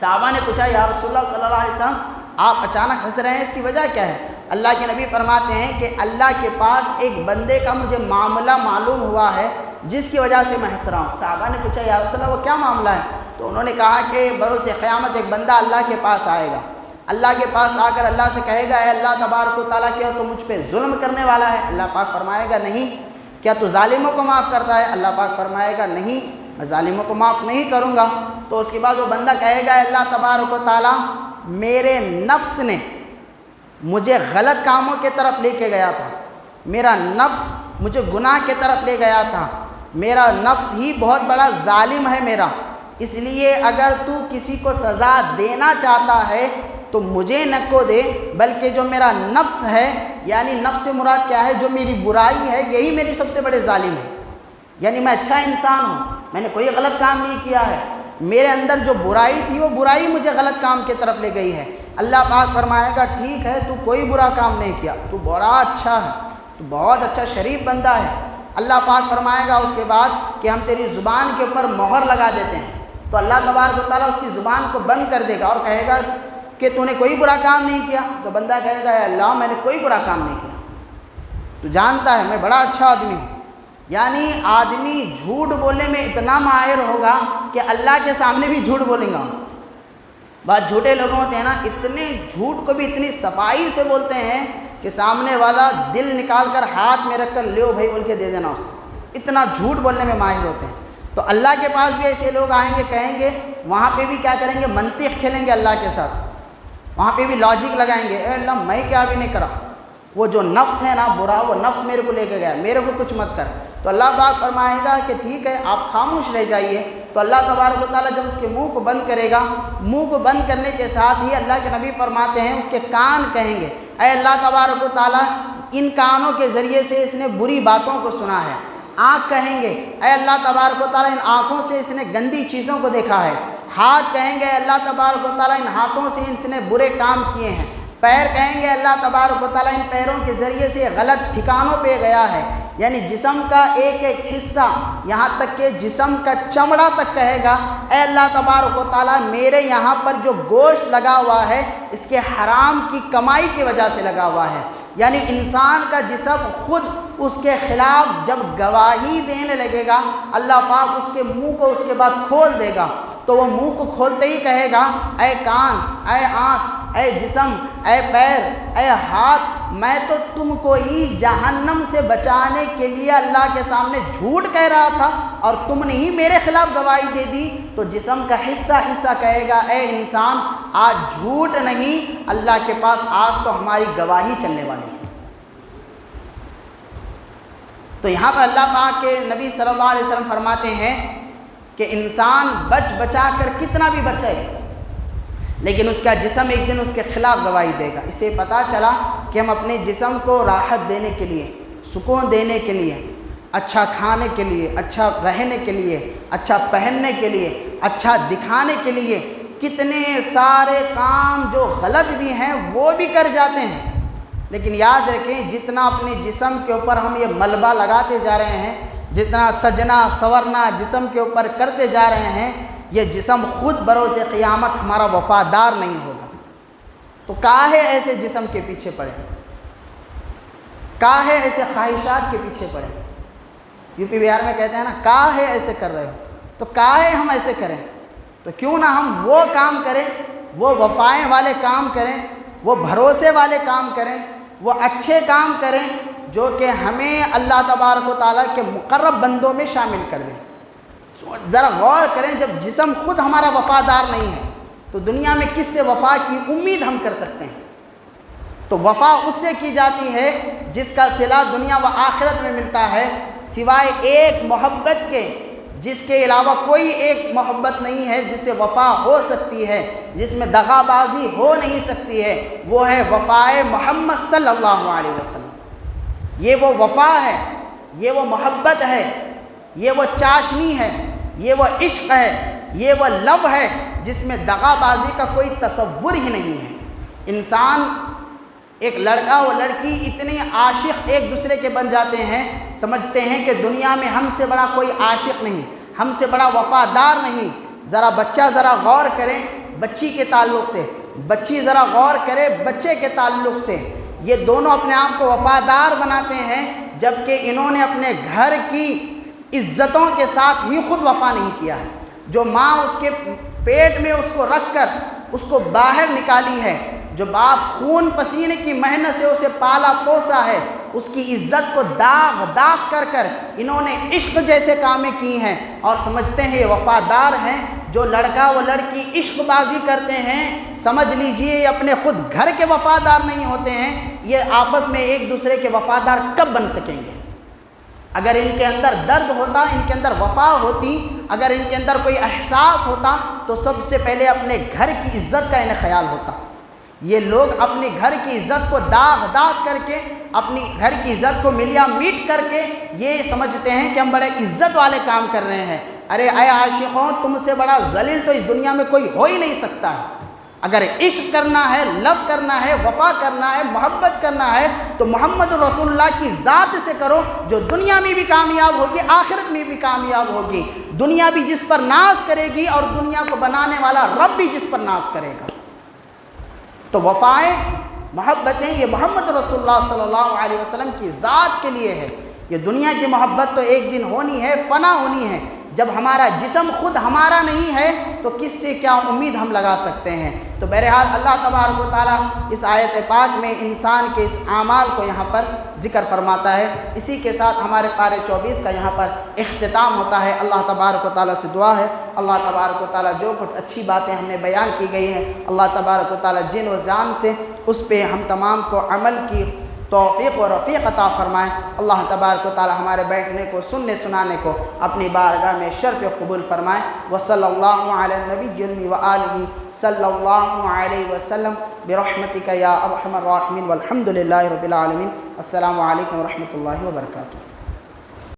صحابہ نے پوچھا یا رسول اللہ صلی اللہ علیہ وسلم آپ اچانک ہنس رہے ہیں، اس کی وجہ کیا ہے؟ اللہ کے نبی فرماتے ہیں کہ اللہ کے پاس ایک بندے کا مجھے معاملہ معلوم ہوا ہے جس کی وجہ سے میں ہنس رہا ہوں۔ صحابہ نے پوچھا یا رسول اللہ وہ کیا معاملہ ہے؟ تو انہوں نے کہا کہ بروز قیامت ایک بندہ اللہ کے پاس آئے گا، اللہ کے پاس آ کر اللہ سے کہے گا اے اللہ تبارک و تعالیٰ کیا تو مجھ پہ ظلم کرنے والا ہے؟ اللہ پاک فرمائے گا نہیں۔ کیا تو ظالموں کو معاف کرتا ہے؟ اللہ پاک فرمائے گا نہیں، میں ظالموں کو معاف نہیں کروں گا۔ تو اس کے بعد وہ بندہ کہے گا اے اللہ تبارک و تعالیٰ میرے نفس نے مجھے غلط کاموں کے طرف لے کے گیا تھا، میرا نفس مجھے گناہ کے طرف لے گیا تھا، میرا نفس ہی بہت بڑا ظالم ہے میرا، اس لیے اگر تو کسی کو سزا دینا چاہتا ہے تو مجھے نہ کو دے بلکہ جو میرا نفس ہے، یعنی نفس سے مراد کیا ہے؟ جو میری برائی ہے یہی میری سب سے بڑے ظالم ہے، یعنی میں اچھا انسان ہوں، میں نے کوئی غلط کام نہیں کیا ہے، میرے اندر جو برائی تھی وہ برائی مجھے غلط کام کی طرف لے گئی ہے۔ اللہ پاک فرمائے گا ٹھیک ہے تو کوئی برا کام نہیں کیا، تو بڑا اچھا ہے، تو بہت اچھا شریف بندہ ہے۔ اللہ پاک فرمائے گا اس کے بعد کہ ہم تیری زبان کے اوپر مہر لگا دیتے ہیں، تو اللہ تبارک و تعالیٰ اس کی زبان کو بند کر دے گا اور کہے گا کہ تو نے کوئی برا کام نہیں کیا. تو بندہ کہے گا اے اللہ میں نے کوئی برا کام نہیں کیا, تو جانتا ہے میں بڑا اچھا آدمی ہوں. یعنی آدمی جھوٹ بولنے میں اتنا ماہر ہوگا کہ اللہ کے سامنے بھی جھوٹ بولیں گا. بعض جھوٹے لوگ ہوتے ہیں نا, اتنے جھوٹ کو بھی اتنی صفائی سے بولتے ہیں کہ سامنے والا دل نکال کر ہاتھ میں رکھ کر لیو بھائی بول کے دے دینا اسے, اتنا جھوٹ بولنے میں ماہر ہوتے ہیں. تو اللہ کے پاس بھی ایسے لوگ آئیں گے, کہیں گے وہاں پہ بھی کیا کریں گے, منطق کھیلیں گے اللہ کے ساتھ, وہاں پہ بھی لاجک لگائیں گے. اے اللہ میں کیا بھی نہیں کرا, وہ جو نفس ہے نا برا, وہ نفس میرے کو لے کے گیا, میرے کو کچھ مت کر. تو اللہ پاک فرمائے گا کہ ٹھیک ہے آپ خاموش رہ جائیے. تو اللہ تبارک و تعالیٰ جب اس کے منہ کو بند کرے گا, منہ کو بند کرنے کے ساتھ ہی اللہ کے نبی فرماتے ہیں اس کے کان کہیں گے اے اللہ تبارک و تعالیٰ ان کانوں کے ذریعے سے اس نے بری باتوں کو سنا ہے. آنکھ کہیں گے اے اللہ تبارک و تعالیٰ ان آنکھوں سے اس نے گندی چیزوں کو دیکھا ہے. ہاتھ کہیں گے اللہ تبارک و تعالیٰ ان ہاتھوں سے اس نے برے کام کیے ہیں. پیر کہیں گے اللہ تبارک و تعالیٰ ان پیروں کے ذریعے سے غلط ٹھکانوں پہ گیا ہے. یعنی جسم کا ایک ایک حصہ, یہاں تک کہ جسم کا چمڑا تک کہے گا اے اللہ تبارک و تعالیٰ میرے یہاں پر جو گوشت لگا ہوا ہے اس کے حرام کی کمائی کی وجہ سے لگا ہوا ہے. یعنی انسان کا جسم خود اس کے خلاف جب گواہی دینے لگے گا, اللہ پاک اس کے منہ کو اس کے بعد کھول دے گا. تو وہ منہ کو کھولتے ہی کہے گا اے کان, اے آنکھ, اے جسم, اے پیر, اے ہاتھ, میں تو تم کو ہی جہنم سے بچانے کے لیے اللہ کے سامنے جھوٹ کہہ رہا تھا اور تم نے ہی میرے خلاف گواہی دے دی. تو جسم کا حصہ حصہ کہے گا اے انسان آج جھوٹ نہیں, اللہ کے پاس آج تو ہماری گواہی چلنے والی ہے. تو یہاں پر اللہ پاک کے نبی صلی اللہ علیہ وسلم فرماتے ہیں کہ انسان بچ بچا کر کتنا بھی بچے لیکن اس کا جسم ایک دن اس کے خلاف گواہی دے گا. اس سے پتہ چلا کہ ہم اپنے جسم کو راحت دینے کے لیے, سکون دینے کے لیے, اچھا کھانے کے لیے, اچھا رہنے کے لیے, اچھا پہننے کے لیے, اچھا دکھانے کے لیے کتنے سارے کام جو غلط بھی ہیں وہ بھی کر جاتے ہیں. لیکن یاد رکھیں جتنا اپنے جسم کے اوپر ہم یہ ملبہ لگاتے جا رہے ہیں, جتنا سجنا سورنا جسم کے اوپر کرتے جا رہے ہیں, یہ جسم خود بروز قیامت ہمارا وفادار نہیں ہوگا. تو کاہے ایسے جسم کے پیچھے پڑے, کاہے ایسے خواہشات کے پیچھے پڑے. یو پی بہار میں کہتے ہیں نا کاہے ایسے کر رہے ہو, تو کاہے ہم ایسے کریں. تو کیوں نہ ہم وہ کام کریں, وہ وفائیں والے کام کریں, وہ بھروسے والے کام کریں, وہ اچھے کام کریں جو کہ ہمیں اللہ تبارک و تعالیٰ کے مقرب بندوں میں شامل کر دیں. ذرا غور کریں, جب جسم خود ہمارا وفادار نہیں ہے تو دنیا میں کس سے وفا کی امید ہم کر سکتے ہیں. تو وفا اس سے کی جاتی ہے جس کا صلہ دنیا و آخرت میں ملتا ہے, سوائے ایک محبت کے جس کے علاوہ کوئی ایک محبت نہیں ہے جس سے وفا ہو سکتی ہے, جس میں دغا بازی ہو نہیں سکتی ہے, وہ ہے وفائے محمد صلی اللہ علیہ وسلم. یہ وہ وفا ہے, یہ وہ محبت ہے, یہ وہ چاشنی ہے, یہ وہ عشق ہے, یہ وہ لب ہے جس میں دغا بازی کا کوئی تصور ہی نہیں ہے. انسان ایک لڑکا و لڑکی اتنے عاشق ایک دوسرے کے بن جاتے ہیں, سمجھتے ہیں کہ دنیا میں ہم سے بڑا کوئی عاشق نہیں, ہم سے بڑا وفادار نہیں. ذرا بچہ ذرا غور کرے بچی کے تعلق سے, بچی ذرا غور کرے بچے کے تعلق سے. یہ دونوں اپنے آپ کو وفادار بناتے ہیں جبکہ انہوں نے اپنے گھر کی عزتوں کے ساتھ ہی خود وفا نہیں کیا. جو ماں اس کے پیٹ میں اس کو رکھ کر اس کو باہر نکالی ہے, جو باپ خون پسینے کی محنت سے اسے پالا پوسا ہے, اس کی عزت کو داغ داغ کر کر انہوں نے عشق جیسے کامیں کی ہیں اور سمجھتے ہیں یہ وفادار ہیں. جو لڑکا و لڑکی عشق بازی کرتے ہیں سمجھ لیجئے یہ اپنے خود گھر کے وفادار نہیں ہوتے ہیں. یہ آپس میں ایک دوسرے کے وفادار کب بن سکیں گے؟ اگر ان کے اندر درد ہوتا, ان کے اندر وفا ہوتی, اگر ان کے اندر کوئی احساس ہوتا تو سب سے پہلے اپنے گھر کی عزت کا انہیں خیال ہوتا. یہ لوگ اپنے گھر کی عزت کو داغ داغ کر کے, اپنی گھر کی عزت کو ملیا میٹ کر کے یہ سمجھتے ہیں کہ ہم بڑے عزت والے کام کر رہے ہیں. ارے اے عاشقوں, تم سے بڑا ذلیل تو اس دنیا میں کوئی ہو ہی نہیں سکتا ہے. اگر عشق کرنا ہے، لو کرنا ہے، وفا کرنا ہے، محبت کرنا ہے تو محمد رسول اللہ کی ذات سے کرو، جو دنیا میں بھی کامیاب ہوگی، آخرت میں بھی کامیاب ہوگی۔ دنیا بھی جس پر ناز کرے گی اور دنیا کو بنانے والا رب بھی جس پر ناز کرے گا۔ تو وفائیں، محبتیں، یہ محمد رسول اللہ صلی اللہ علیہ وسلم کی ذات کے لیے ہے۔ یہ دنیا کی محبت تو ایک دن ہونی ہے، فنا ہونی ہے۔ جب ہمارا جسم خود ہمارا نہیں ہے تو کس سے کیا امید ہم لگا سکتے ہیں؟ تو بہرحال اللہ تبارک و تعالیٰ اس آیت پاک میں انسان کے اس اعمال کو یہاں پر ذکر فرماتا ہے۔ اسی کے ساتھ ہمارے پارے 24 کا یہاں پر اختتام ہوتا ہے۔ اللہ تبارک و تعالیٰ سے دعا ہے، اللہ تبارک و تعالیٰ جو کچھ اچھی باتیں ہم نے بیان کی گئی ہیں، اللہ تبارک و تعالیٰ جن و جان سے اس پہ ہم تمام کو عمل کی توفیق و رفیق عطا فرمائیں۔ اللہ تبارک و تعالی ہمارے بیٹھنے کو، سننے سنانے کو اپنی بارگاہ میں شرف قبول فرمائیں۔ وصلی اللہ علی النبی المی وآلہ صلی اللہ علیہ وسلم برحمتک یا ارحم الراحمین والحمد للہ رب العالمین۔ السلام علیکم ورحمۃ اللہ وبرکاتہ۔